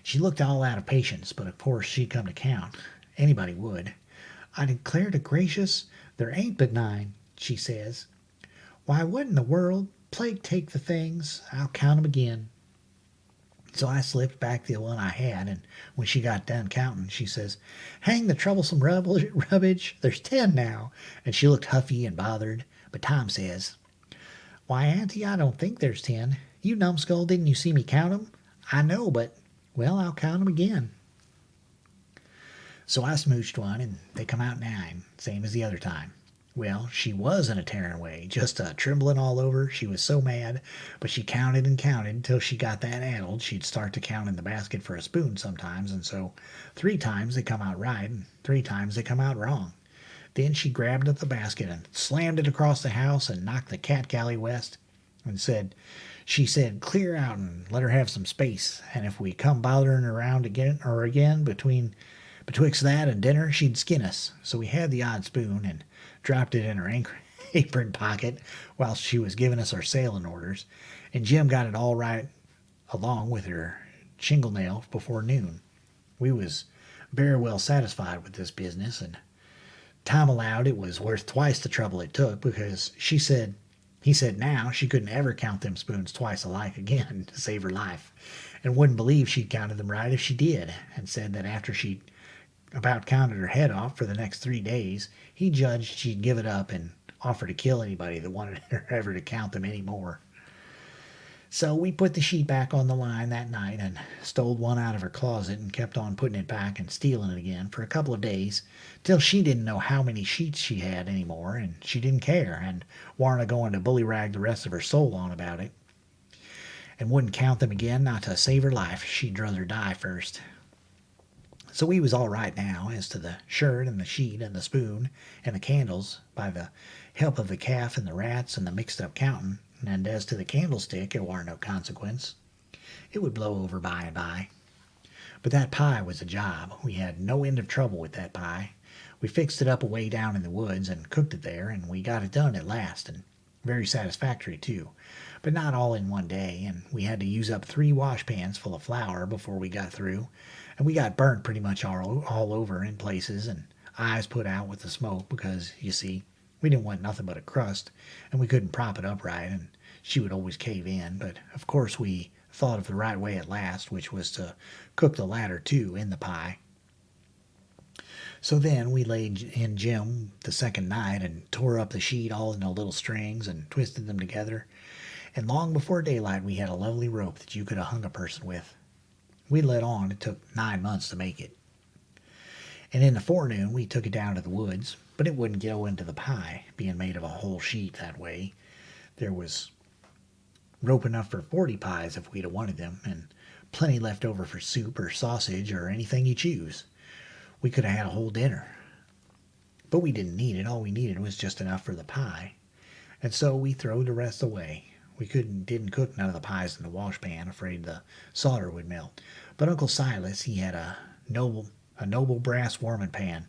She looked all out of patience, but of course she'd come to count. Anybody would. I declare to gracious, there ain't but 9, she says. Why, what in the world? Plague take the things. I'll count 'em again. So I slipped back the one I had, and when she got done counting, she says, Hang the troublesome rubbish, there's 10 now. And she looked huffy and bothered, but Tom says, Why, Auntie, I don't think there's 10. You numbskull, didn't you see me count 'em? I know, but, well, I'll count 'em again. So I smooched one, and they come out 9, same as the other time. Well, she wasn't a tearing away, just a trembling all over. She was so mad, but she counted and counted till she got that addled she'd start to count in the basket for a spoon sometimes, and so 3 times they come out right, and 3 times they come out wrong. Then she grabbed up the basket and slammed it across the house and knocked the cat galley west, and she said clear out and let her have some space, and if we come bothering around again betwixt that and dinner, she'd skin us. So we had the odd spoon and dropped it in her apron pocket while she was giving us our sailing orders, and Jim got it all right along with her shingle nail before noon. We was very well satisfied with this business, and Tom allowed it was worth twice the trouble it took, because he said now she couldn't ever count them spoons twice alike again to save her life, and wouldn't believe she'd counted them right if she did, and said that after she'd about counted her head off for the next 3 days, he judged she'd give it up and offer to kill anybody that wanted her ever to count them any more. So we put the sheet back on the line that night and stole one out of her closet and kept on putting it back and stealing it again for a couple of days, till she didn't know how many sheets she had any more, and she didn't care, and warn't a going to bullyrag the rest of her soul on about it, and wouldn't count them again, not to save her life. She'd rather die first. So we was all right now as to the shirt and the sheet and the spoon and the candles, by the help of the calf and the rats and the mixed-up counting, and as to the candlestick, it warn't no consequence. It would blow over by and by. But that pie was a job. We had no end of trouble with that pie. We fixed it up away down in the woods and cooked it there, and we got it done at last, and very satisfactory too. But not all in one day, and we had to use up 3 washpans full of flour before we got through, and we got burnt pretty much all over in places, and eyes put out with the smoke, because, you see, we didn't want nothing but a crust, and we couldn't prop it up right, and she would always cave in. But of course we thought of the right way at last, which was to cook the latter too in the pie. So then we laid in Jim the second night and tore up the sheet all into little strings and twisted them together, and long before daylight we had a lovely rope that you could have hung a person with. We let on it took 9 months to make it. And in the forenoon we took it down to the woods, but it wouldn't go into the pie, being made of a whole sheet that way. There was rope enough for 40 pies if we'd have wanted them, and plenty left over for soup or sausage or anything you choose. We could have had a whole dinner. But we didn't need it. All we needed was just enough for the pie. And so we throwed the rest away. We didn't cook none of the pies in the washpan, afraid the solder would melt. But Uncle Silas, he had a noble brass warming pan,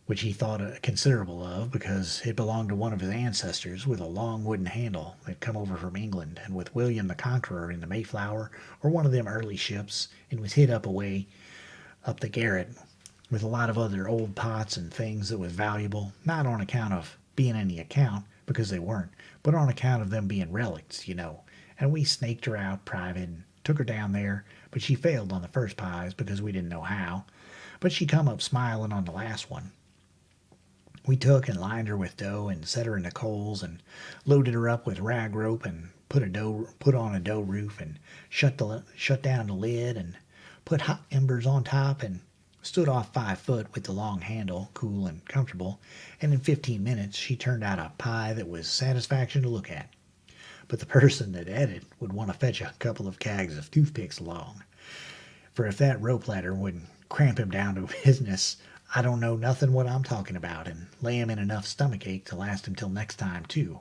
which he thought considerable of, because it belonged to one of his ancestors, with a long wooden handle that come over from England, and with William the Conqueror in the Mayflower or one of them early ships, and was hid up away up the garret, with a lot of other old pots and things that was valuable, not on account of being any account, because they weren't, but on account of them being relics, you know. And we snaked her out private and took her down there, but she failed on the first pies because we didn't know how, but she come up smiling on the last one. We took and lined her with dough and set her in the coals and loaded her up with rag rope and put on a dough roof and shut down the lid and put hot embers on top and stood off 5 foot with the long handle, cool and comfortable, and in 15 minutes she turned out a pie that was satisfaction to look at. But the person that ate it would want to fetch a couple of kegs of toothpicks along, for if that rope ladder wouldn't cramp him down to business, I don't know nothing what I'm talking about, and lay him in enough stomachache to last him till next time too.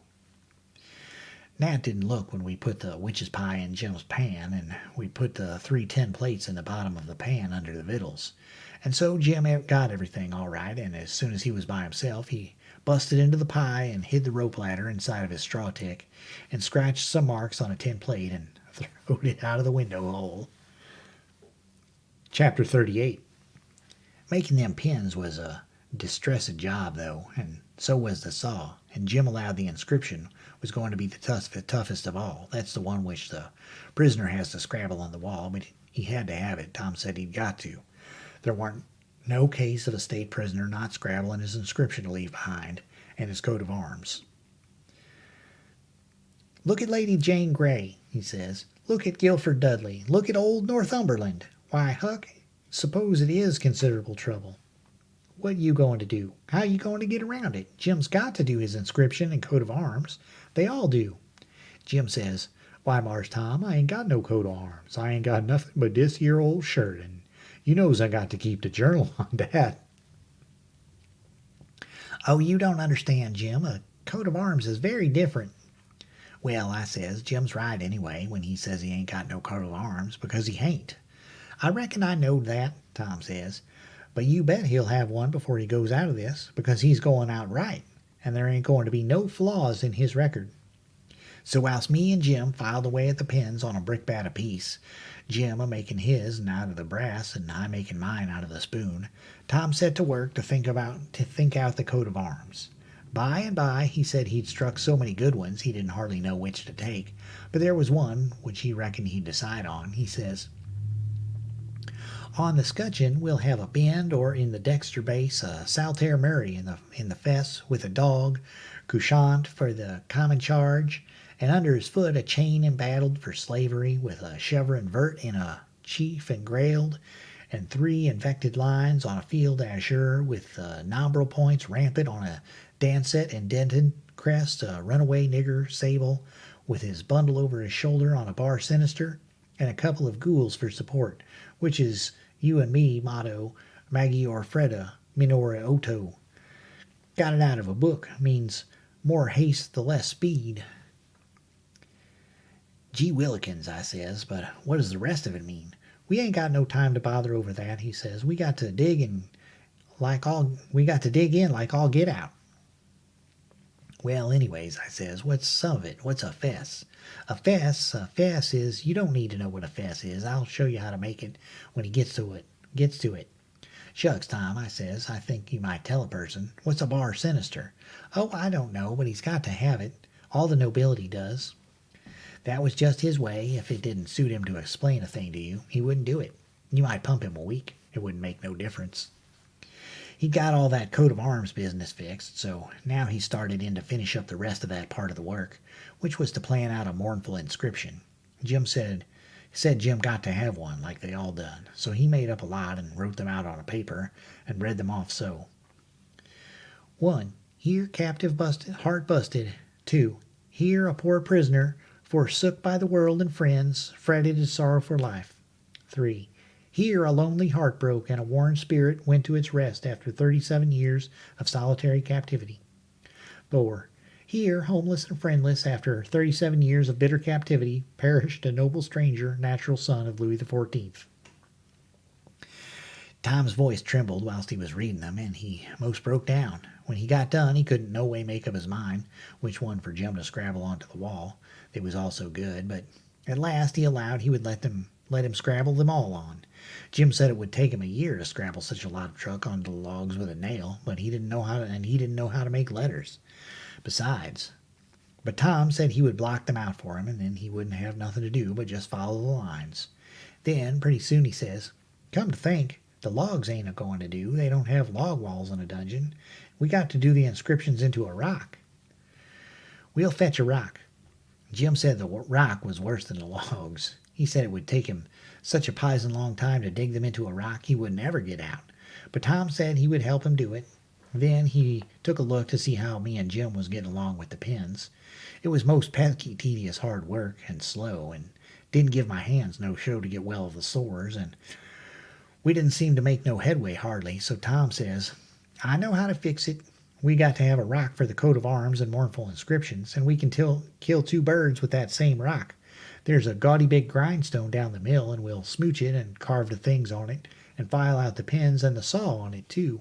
Nat didn't look when we put the witch's pie in Jim's pan, and we put the 3 tin plates in the bottom of the pan under the victuals. And so Jim got everything all right, and as soon as he was by himself, he busted into the pie and hid the rope ladder inside of his straw tick, and scratched some marks on a tin plate and throwed it out of the window hole. Chapter 38. Making them pins was a distressed job, though, and so was the saw, and Jim allowed the inscription was going to be the toughest of all. That's the one which the prisoner has to scrabble on the wall, but he had to have it. Tom said he'd got to. There weren't no case of a state prisoner not scrabbling his inscription to leave behind, and his coat of arms. Look at Lady Jane Grey, he says. Look at Guilford Dudley. Look at old Northumberland. Why, Huck, suppose it is considerable trouble. What you going to do? How you going to get around it? Jim's got to do his inscription and coat of arms. They all do. Jim says, why, Mars Tom, I ain't got no coat of arms. I ain't got nothing but this here old shirt, and you knows I got to keep the journal on that. Oh, you don't understand, Jim. A coat of arms is very different. Well, I says, Jim's right anyway when he says he ain't got no coat of arms, because he ain't. I reckon I knowed that, Tom says, but you bet he'll have one before he goes out of this, because he's going out right, and there ain't going to be no flaws in his record. So whilst me and Jim filed away at the pens on a brickbat apiece, Jim a making his and out of the brass, and I making mine out of the spoon, Tom set to work to think out the coat of arms. By and by he said he'd struck so many good ones he didn't hardly know which to take, but there was one which he reckoned he'd decide on. He says, on the scutcheon we'll have a bend, or in the dexter base a saltare Murray in the fess, with a dog, couchant for the common charge, and under his foot a chain embattled for slavery, with a chevron vert in a chief engrailed, and 3 infected lines on a field azure, with nombral points rampant on a dancet indented crest, a runaway nigger sable, with his bundle over his shoulder on a bar sinister, and a couple of gules for support, which is you and me motto, Magior Freda minore auto. Got it out of a book, means more haste the less speed. Gee willikins, I says, but what does the rest of it mean? We ain't got no time to bother over that, he says. We got to dig in like all get out. Well, anyways, I says, what's some of it? What's a fess? A fess is, you don't need to know what a fess is. I'll show you how to make it when he gets to it. Shucks, Tom, I says, I think you might tell a person. What's a bar sinister? Oh, I don't know, but he's got to have it. All the nobility does. That was just his way. If it didn't suit him to explain a thing to you, he wouldn't do it. You might pump him a week. It wouldn't make no difference. He'd got all that coat of arms business fixed, so now he started in to finish up the rest of that part of the work, which was to plan out a mournful inscription. Jim said Jim got to have one, like they all done, so he made up a lot and wrote them out on a paper and read them off so. 1. Here captive busted, heart busted. 2. Here a poor prisoner, forsook by the world and friends, fretted in sorrow for life. 3. Here a lonely heart broke, and a worn spirit went to its rest after 37 years of solitary captivity. 4. Here, homeless and friendless, after 37 years of bitter captivity, perished a noble stranger, natural son of Louis XIV. Tom's voice trembled whilst he was reading them, and he most broke down. When he got done, he couldn't no way make up his mind which one for Jim to scrabble onto the wall. They was all so good, but at last he allowed he would let him scrabble them all on. Jim said it would take him a year to scrabble such a lot of truck onto the logs with a nail, but he didn't know how to make letters. But Tom said he would block them out for him, and then he wouldn't have nothing to do but just follow the lines. Then, pretty soon, he says, come to think, the logs ain't a-going to do. They don't have log walls in a dungeon. We got to do the inscriptions into a rock. We'll fetch a rock. Jim said the rock was worse than the logs. He said it would take him such a pison long time to dig them into a rock he wouldn't ever get out. But Tom said he would help him do it. Then he took a look to see how me and Jim was getting along with the pens. It was most pesky tedious hard work, and slow, and didn't give my hands no show to get well of the sores, and we didn't seem to make no headway hardly, so Tom says, I know how to fix it. We got to have a rock for the coat of arms and mournful inscriptions, and we can kill 2 birds with that same rock. There's a gaudy big grindstone down the mill, and we'll smooch it and carve the things on it, and file out the pens and the saw on it, too.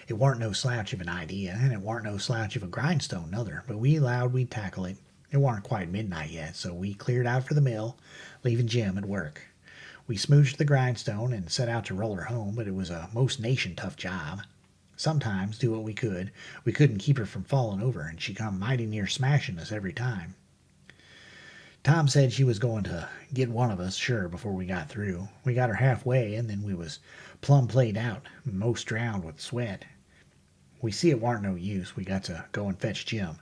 It warn't no slouch of an idea, and it warn't no slouch of a grindstone, nother, but we allowed we'd tackle it. It warn't quite midnight yet, so we cleared out for the mill, leaving Jim at work. We smooched the grindstone and set out to roll her home, but it was a most nation-tough job. Sometimes, do what we couldn't keep her from falling over, and she come mighty near smashing us every time. Tom said she was going to get one of us, sure, before we got through. We got her halfway, and then we was plumb played out, most drowned with sweat. We see it warn't no use. We got to go and fetch Jim.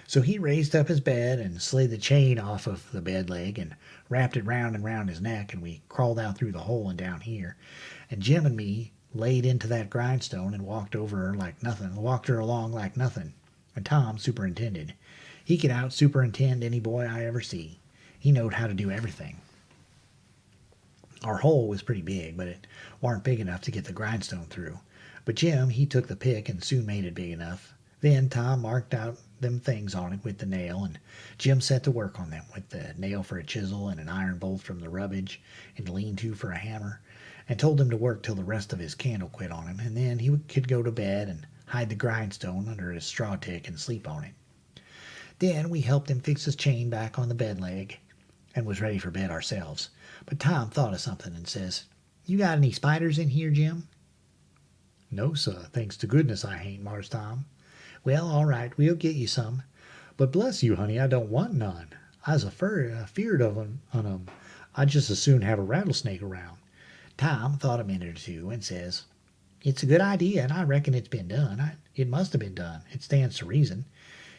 So he raised up his bed and slid the chain off of the bed leg and wrapped it round and round his neck, and we crawled out through the hole and down here. And Jim and me laid into that grindstone and walked her along like nothing. And Tom superintended. He could out superintend any boy I ever see. He knowed how to do everything. Our hole was pretty big, but it warn't big enough to get the grindstone through. But Jim, he took the pick and soon made it big enough. Then Tom marked out them things on it with the nail, and Jim set to work on them with the nail for a chisel and an iron bolt from the rubbish and a lean-to for a hammer, and told him to work till the rest of his candle quit on him, and then he could go to bed and hide the grindstone under his straw tick and sleep on it. Then we helped him fix his chain back on the bed leg and was ready for bed ourselves. But Tom thought of something and says, "You got any spiders in here, Jim?" "No, sir, thanks to goodness I hain't, Mars Tom." "Well, all right, we'll get you some." "But bless you, honey, I don't want none. I's afeard of 'em. I'd just as soon have a rattlesnake around." Tom thought a minute or two and says, "It's a good idea, and I reckon it's been done. It must have been done. It stands to reason.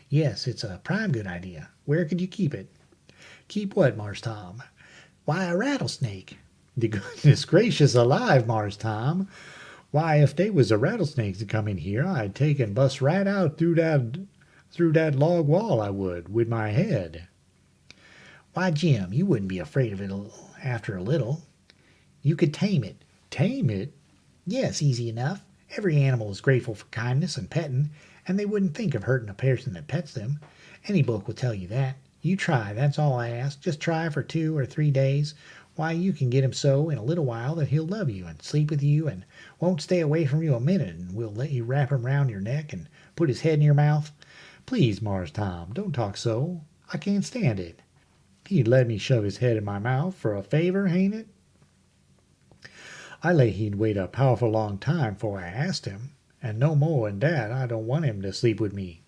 Yes, it's a prime good idea. Where could you keep it?" "Keep what, Mars Tom?" "Why, a rattlesnake." "The goodness gracious alive, Mars Tom! Why, if they was a rattlesnake to come in here, I'd take and bust right out through that log wall, I would, with my head." "Why, Jim, you wouldn't be afraid of it after a little. You could tame it." "Tame it?" "Yes, easy enough. Every animal is grateful for kindness and petting, and they wouldn't think of hurting a person that pets them. Any book will tell you that. You try, that's all I ask. Just try for 2 or 3 days. Why, you can get him so in a little while that he'll love you and sleep with you and won't stay away from you a minute, and will let you wrap him round your neck and put his head in your mouth." "Please, Mars Tom, don't talk so. I can't stand it. He'd let me shove his head in my mouth for a favor, hain't it? I lay he'd wait a powerful long time 'fore I asked him, and no more 'n dat I don't want him to sleep with me."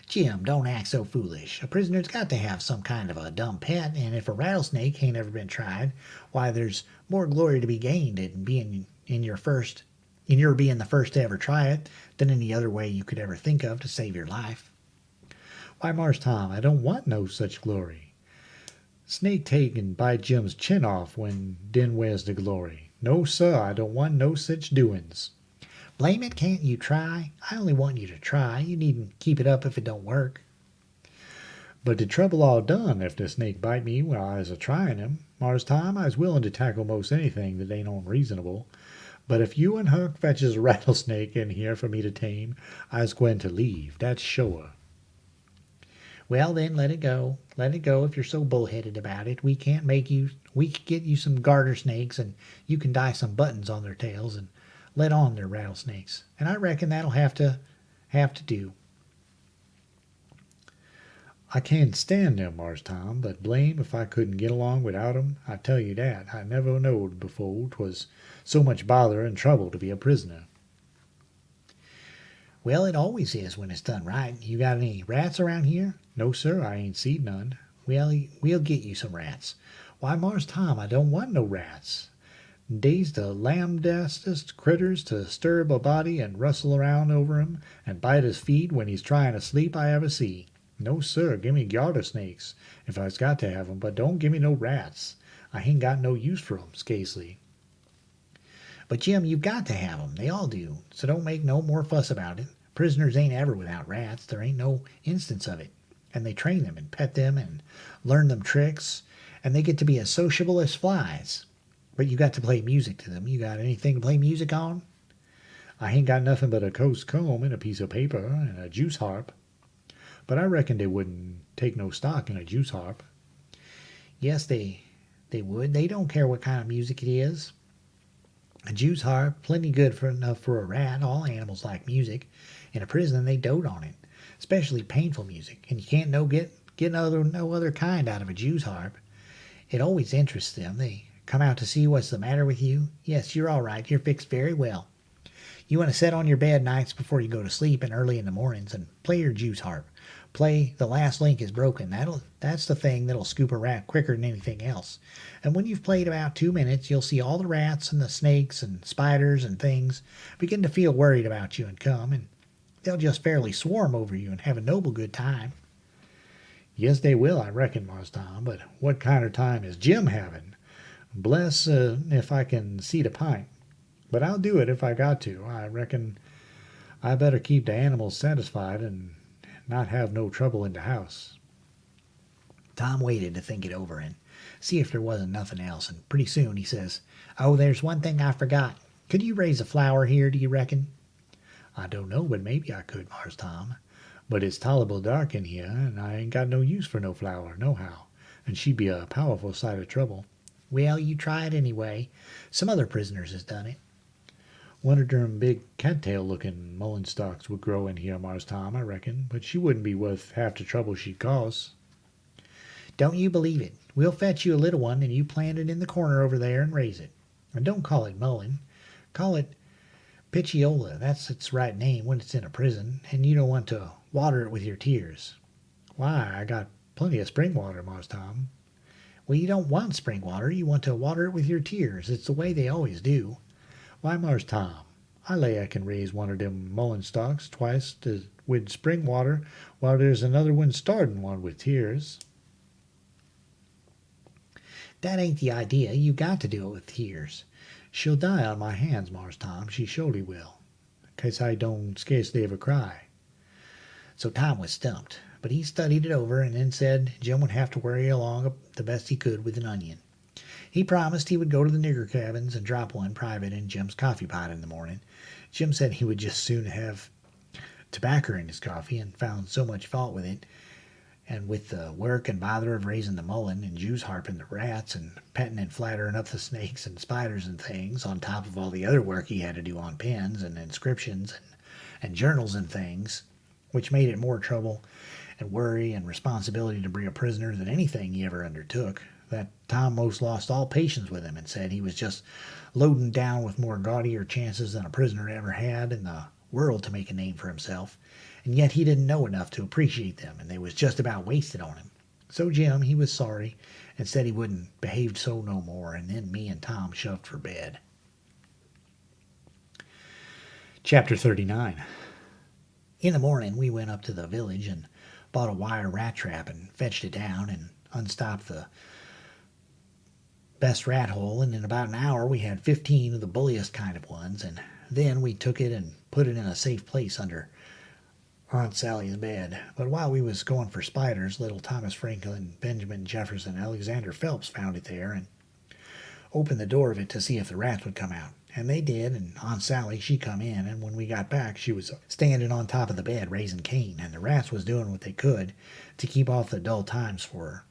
"Jim, don't act so foolish. A prisoner's got to have some kind of a dumb pet, and if a rattlesnake ain't ever been tried, why, there's more glory to be gained in being your being the first to ever try it than any other way you could ever think of to save your life." "Why, Mars Tom, I don't want no such glory. Snake take and bite Jim's chin off, den where's the glory? No, sir, I don't want no such doin's." "Blame it, can't you try? I only want you to try. You needn't keep it up if it don't work." "But the trouble all done if the snake bite me while I's a tryin' him. Mars Tom, I's willin' to tackle most anything that ain't onreasonable. But if you and Huck fetches a rattlesnake in here for me to tame, I's gwine to leave, that's sure." "Well, then, let it go. Let it go if you're so bullheaded about it. We could get you some garter snakes, and you can dye some buttons on their tails and let on they're rattlesnakes. And I reckon that'll have to do." "I can't stand them, Mars Tom, but blame if I couldn't get along without 'em. I tell you dat. I never knowed before 'twas so much bother and trouble to be a prisoner." "Well, it always is when it's done right. You got any rats around here?" "No, sir, I ain't seed none." "Well, we'll get you some rats." "Why, Mars Tom, I don't want no rats. Dey's the lamdastest critters to stirb a body and rustle around over him and bite his feet when he's tryin' to sleep I ever see. No, sir, gimme garter snakes if I's got to have 'em, but don't gimme no rats. I hain't got no use for 'em, scasely." "But, Jim, you've got to have 'em. They all do. So don't make no more fuss about it. Prisoners ain't ever without rats. There ain't no instance of it. And they train them and pet them and learn them tricks, and they get to be as sociable as flies. But you got to play music to them. You got anything to play music on?" "I hain't got nothing but a coast comb and a piece of paper and a juice harp. But I reckon they wouldn't take no stock in a juice harp." "Yes, they would. They don't care what kind of music it is. A juice harp, plenty good enough for a rat. All animals like music. In a prison, they dote on it, especially painful music, and you can't get no other kind out of a juice harp. It always interests them. They come out to see what's the matter with you. Yes, you're all right. You're fixed very well. You want to sit on your bed nights before you go to sleep and early in the mornings and play your juice harp. Play The Last Link is Broken. That's the thing that'll scoop a rat quicker than anything else. And when you've played about 2 minutes, you'll see all the rats and the snakes and spiders and things begin to feel worried about you and come, and they'll just fairly swarm over you and have a noble good time." Yes, they will, I reckon, Mars Tom, but what kind of time is Jim having? Bless if I can see the pint. But I'll do it if I got to. I reckon I better keep the animals satisfied and not have no trouble in the house. Tom waited to think it over and see if there wasn't nothing else, and pretty soon he says, "Oh, there's one thing I forgot. Could you raise a flower here, do you reckon?" I don't know, but maybe I could, Mars Tom. But it's tolerable dark in here, and I ain't got no use for no flower, nohow, and she'd be a powerful sight of trouble. Well, you try it anyway. Some other prisoners has done it. One of them big cattail-looking mullein stalks would grow in here, Mars Tom, I reckon, but she wouldn't be worth half the trouble she'd cause. Don't you believe it. We'll fetch you a little one, and you plant it in the corner over there and raise it. And don't call it mullein. Call it pitchiola. That's its right name when it's in a prison, and you don't want to water it with your tears. Why, I got plenty of spring water, Mars Tom. Well, you don't want spring water. You want to water it with your tears. It's the way they always do. Why, Mars Tom, I lay I can raise one of them mullein stalks twice with spring water, while there's another one starting one with tears. That ain't the idea. You got to do it with tears. She'll die on my hands, Mars Tom, she surely will, 'case I don't scarcely ever cry. So Tom was stumped, but he studied it over and then said Jim would have to worry along the best he could with an onion. He promised he would go to the nigger cabins and drop one private in Jim's coffee pot in the morning. Jim said he would just soon have tobacco in his coffee and found so much fault with it, and with the work and bother of raising the mullein and Jews harping the rats and petting and flattering up the snakes and spiders and things, on top of all the other work he had to do on pens and inscriptions and journals and things, which made it more trouble and worry and responsibility to bring a prisoner than anything he ever undertook, that Tom most lost all patience with him and said he was just loading down with more gaudier chances than a prisoner ever had in the world to make a name for himself, and yet he didn't know enough to appreciate them, and they was just about wasted on him. So Jim, he was sorry, and said he wouldn't behave so no more, and then me and Tom shoved for bed. Chapter 39. In the morning we went up to the village and bought a wire rat trap and fetched it down and unstopped the best rat hole, and in about an hour we had 15 of the bulliest kind of ones, and then we took it and put it in a safe place under Aunt Sally's bed. But while we was going for spiders, little Thomas Franklin, Benjamin Jefferson, Alexander Phelps found it there and opened the door of it to see if the rats would come out. And they did, and Aunt Sally, she come in, and when we got back she was standing on top of the bed raising Cain, and the rats was doing what they could to keep off the dull times for her.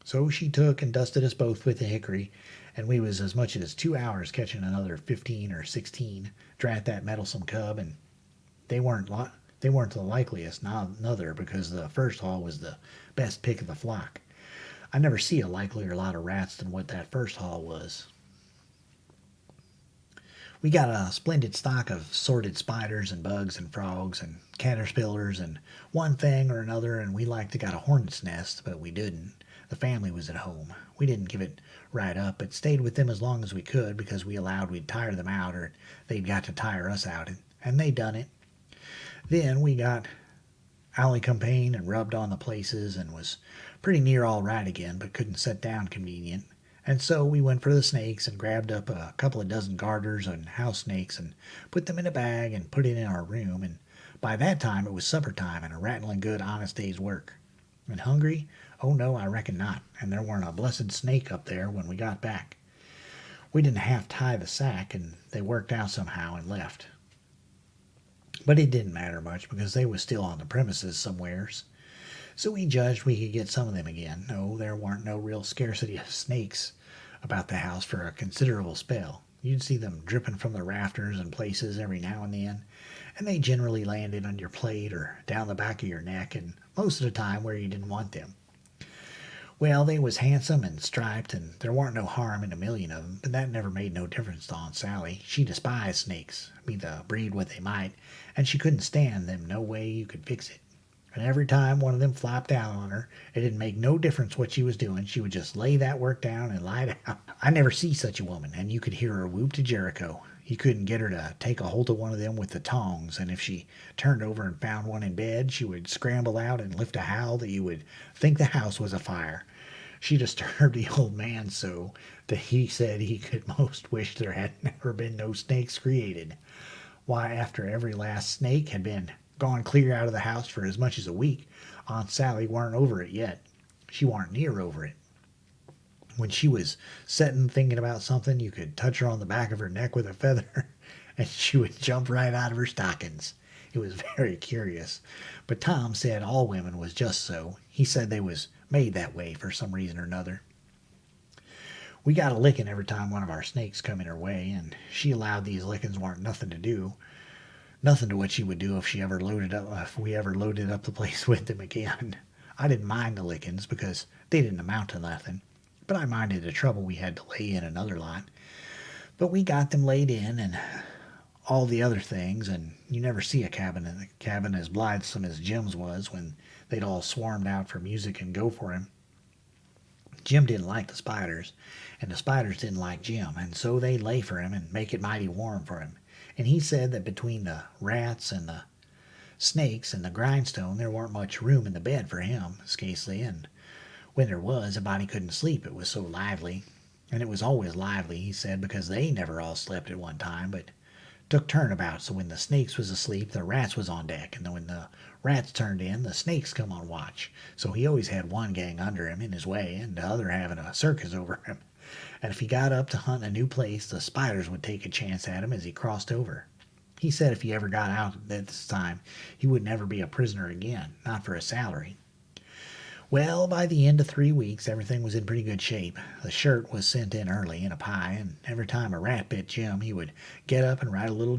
So she took and dusted us both with the hickory, and we was as much as 2 hours catching another 15 or 16, drat that meddlesome cub, and they weren't the likeliest, nother, because the first haul was the best pick of the flock. I never see a likelier lot of rats than what that first haul was. We got a splendid stock of sorted spiders and bugs and frogs and caterpillars and one thing or another, and we liked to got a hornet's nest, but we didn't. The family was at home. We didn't give it right up, but stayed with them as long as we could, because we allowed we'd tire them out, or they'd got to tire us out, and they done it. Then we got alicampane and rubbed on the places and was pretty near all right again, but couldn't set down convenient. And so we went for the snakes and grabbed up a couple of dozen garters and house snakes and put them in a bag and put it in our room, and by that time it was supper time and a rattling good honest day's work. And hungry? Oh no, I reckon not, and there weren't a blessed snake up there when we got back. We didn't half tie the sack, and they worked out somehow and left. But it didn't matter much, because they was still on the premises somewheres. So we judged we could get some of them again. No, there weren't no real scarcity of snakes about the house for a considerable spell. You'd see them dripping from the rafters and places every now and then, and they generally landed on your plate or down the back of your neck, and most of the time where you didn't want them. Well, they was handsome and striped, and there warn't no harm in a million of them, but that never made no difference to Aunt Sally. She despised snakes, be the breed what they might, and she couldn't stand them no way you could fix it. And every time one of them flopped down on her, it didn't make no difference what she was doing. She would just lay that work down and lie down. I never see such a woman, and you could hear her whoop to Jericho. he couldn't get her to take a hold of one of them with the tongs, and if she turned over and found one in bed, she would scramble out and lift a howl that you would think the house was afire. She disturbed the old man so that he said he could most wish there had never been no snakes created. Why, after every last snake had been gone clear out of the house for as much as a week, Aunt Sally warn't over it yet. She warn't near over it. When she was setting thinking about something, you could touch her on the back of her neck with a feather, and she would jump right out of her stockings. It was very curious. But Tom said all women was just so. He said they was made that way for some reason or another. We got a licking every time one of our snakes come in her way, and she allowed these lickings weren't nothing to do. Nothing to what she would do if we ever loaded up the place with them again. I didn't mind the lickings because they didn't amount to nothing, but I minded the trouble we had to lay in another lot. But we got them laid in and all the other things, and you never see a cabin as blithesome as Jim's was when they'd all swarmed out for music and go for him. Jim didn't like the spiders, and the spiders didn't like Jim, and so they'd lay for him and make it mighty warm for him. And he said that between the rats and the snakes and the grindstone there warn't much room in the bed for him, scasely, and when there was, a body couldn't sleep, it was so lively. And it was always lively, he said, because they never all slept at one time, but took turnabout, so when the snakes was asleep, the rats was on deck, and then when the rats turned in, the snakes come on watch. So he always had one gang under him in his way, and the other having a circus over him. And if he got up to hunt a new place, the spiders would take a chance at him as he crossed over. He said if he ever got out at this time, he would never be a prisoner again, not for a salary. Well, by the end of 3 weeks, everything was in pretty good shape. The shirt was sent in early in a pie, and every time a rat bit Jim, he would get up and write a little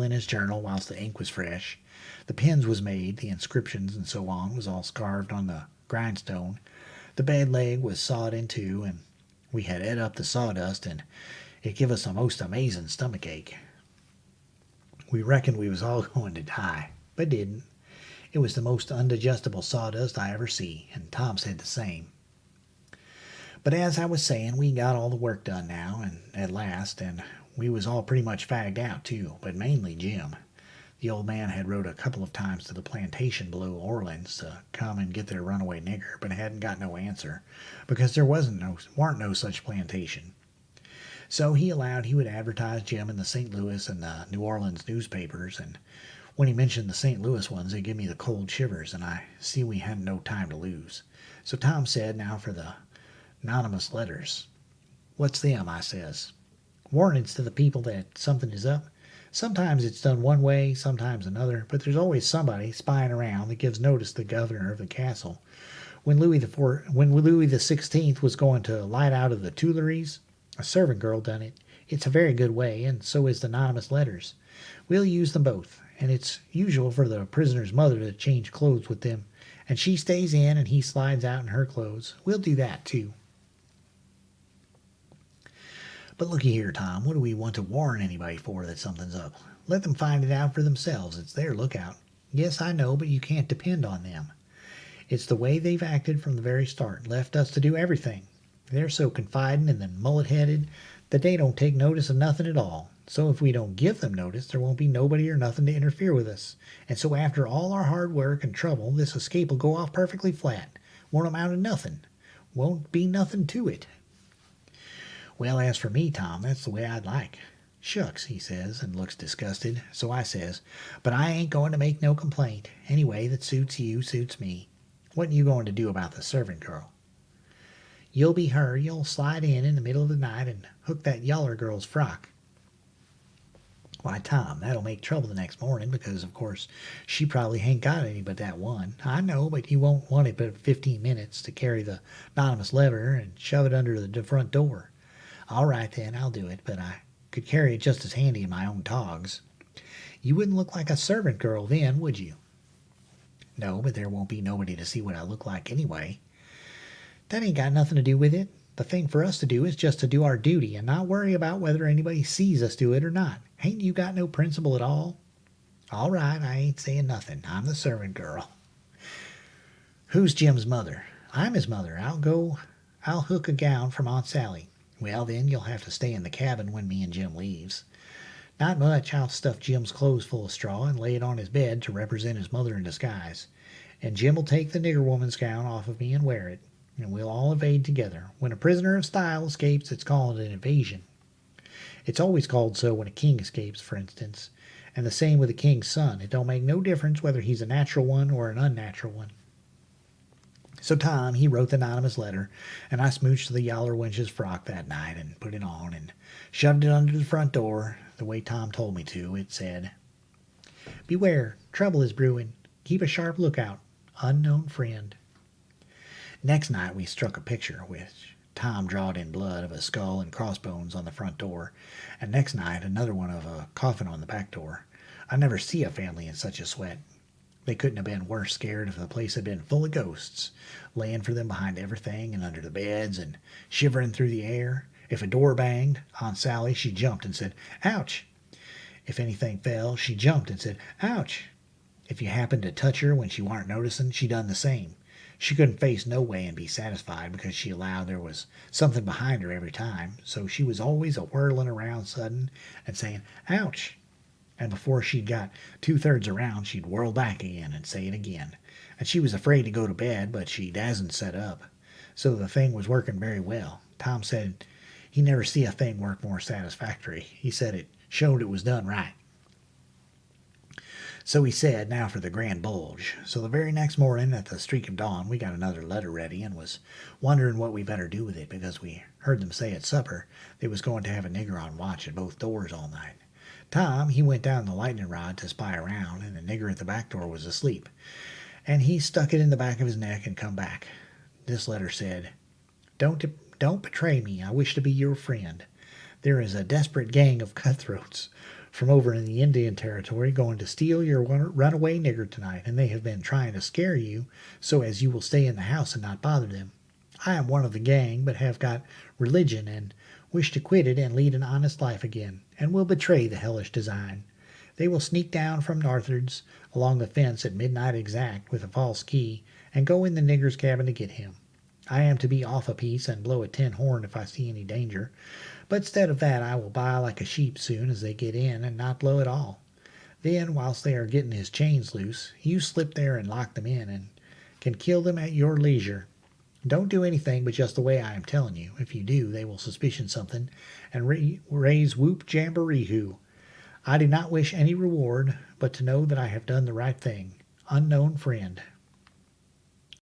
in his journal whilst the ink was fresh. The pins was made, the inscriptions and so on was all carved on the grindstone. The bed leg was sawed in two, and we had ate up the sawdust, and it give us a most amazing stomach ache. We reckoned we was all going to die, but didn't. It was the most undigestible sawdust I ever see, and Tom said the same. But as I was saying, we got all the work done now, and at last, and we was all pretty much fagged out too, but mainly Jim. The old man had wrote a couple of times to the plantation below Orleans to come and get their runaway nigger, but hadn't got no answer, because there weren't no such plantation. So he allowed he would advertise Jim in the St. Louis and the New Orleans newspapers, and when he mentioned the St. Louis ones, they give me the cold shivers, and I see we hadn't no time to lose. So Tom said, now for the anonymous letters. What's them, I says. Warnings to the people that something is up. Sometimes it's done one way, sometimes another, but there's always somebody spying around that gives notice to the governor of the castle. When Louis the 16th was going to light out of the Tuileries, a servant girl done it. It's a very good way, and so is the anonymous letters. We'll use them both, and it's usual for the prisoner's mother to change clothes with them, and she stays in and he slides out in her clothes. We'll do that, too. But looky here, Tom, what do we want to warn anybody for that something's up? Let them find it out for themselves. It's their lookout. Yes, I know, but you can't depend on them. It's the way they've acted from the very start, left us to do everything. They're so confiding and then mullet-headed that they don't take notice of nothing at all. So if we don't give them notice, there won't be nobody or nothing to interfere with us. And so after all our hard work and trouble, this escape will go off perfectly flat. Won't amount to nothing. Won't be nothing to it. Well, as for me, Tom, that's the way I'd like. Shucks, he says, and looks disgusted. So I says, but I ain't going to make no complaint. Any way that suits you suits me. What you going to do about the servant girl? You'll be her. You'll slide in the middle of the night and hook that yaller girl's frock. Why, Tom, that'll make trouble the next morning because, of course, she probably ain't got any but that one. I know, but you won't want it but 15 minutes to carry the anonymous letter and shove it under the front door. All right, then, I'll do it, but I could carry it just as handy in my own togs. You wouldn't look like a servant girl then, would you? No, but there won't be nobody to see what I look like anyway. That ain't got nothing to do with it. The thing for us to do is just to do our duty and not worry about whether anybody sees us do it or not. Ain't you got no principle at all? All right, I ain't saying nothing. I'm the servant girl. Who's Jim's mother? I'm his mother. I'll hook a gown from Aunt Sally. Well, then, you'll have to stay in the cabin when me and Jim leaves. Not much. I'll stuff Jim's clothes full of straw and lay it on his bed to represent his mother in disguise. And Jim will take the nigger woman's gown off of me and wear it, and we'll all evade together. When a prisoner of style escapes, it's called an invasion. It's always called so when a king escapes, for instance. And the same with a king's son. It don't make no difference whether he's a natural one or an unnatural one. So Tom, he wrote the anonymous letter, and I smooched the yaller wench's frock that night and put it on and shoved it under the front door the way Tom told me to. It said, "Beware, trouble is brewing. Keep a sharp lookout. Unknown friend." Next night we struck a picture, which Tom drawed in blood of a skull and crossbones on the front door, and next night another one of a coffin on the back door. I never see a family in such a sweat. They couldn't have been worse scared if the place had been full of ghosts, laying for them behind everything and under the beds and shivering through the air. If a door banged, Aunt Sally, she jumped and said, "Ouch!" If anything fell, she jumped and said, "Ouch!" If you happened to touch her when she warn't noticing, she done the same. She couldn't face no way and be satisfied because she allowed there was something behind her every time, so she was always a whirling around sudden and saying, "Ouch!" And before she'd got 2/3 around, she'd whirl back again and say it again. And she was afraid to go to bed, but she dasn't set up. So the thing was working very well. Tom said he never see a thing work more satisfactory. He said it showed it was done right. So he said, now for the grand bulge. So the very next morning at the streak of dawn, we got another letter ready and was wondering what we better do with it, because we heard them say at supper they was going to have a nigger on watch at both doors all night. Tom, he went down the lightning rod to spy around, and the nigger at the back door was asleep, and he stuck it in the back of his neck and come back. This letter said, Don't betray me. I wish to be your friend. There is a desperate gang of cutthroats from over in the Indian Territory going to steal your runaway nigger tonight, and they have been trying to scare you so as you will stay in the house and not bother them. I am one of the gang, but have got religion and wish to quit it and lead an honest life again, and will betray the hellish design. They will sneak down from northards along the fence at midnight exact with a false key, and go in the nigger's cabin to get him. I am to be off a piece and blow a tin horn if I see any danger, but instead of that I will baa like a sheep soon as they get in and not blow at all. Then, whilst they are getting his chains loose, you slip there and lock them in, and can kill them at your leisure. Don't do anything but just the way I am telling you. If you do, they will suspicion something and raise whoop jamboree-hoo. I do not wish any reward, but to know that I have done the right thing. Unknown friend.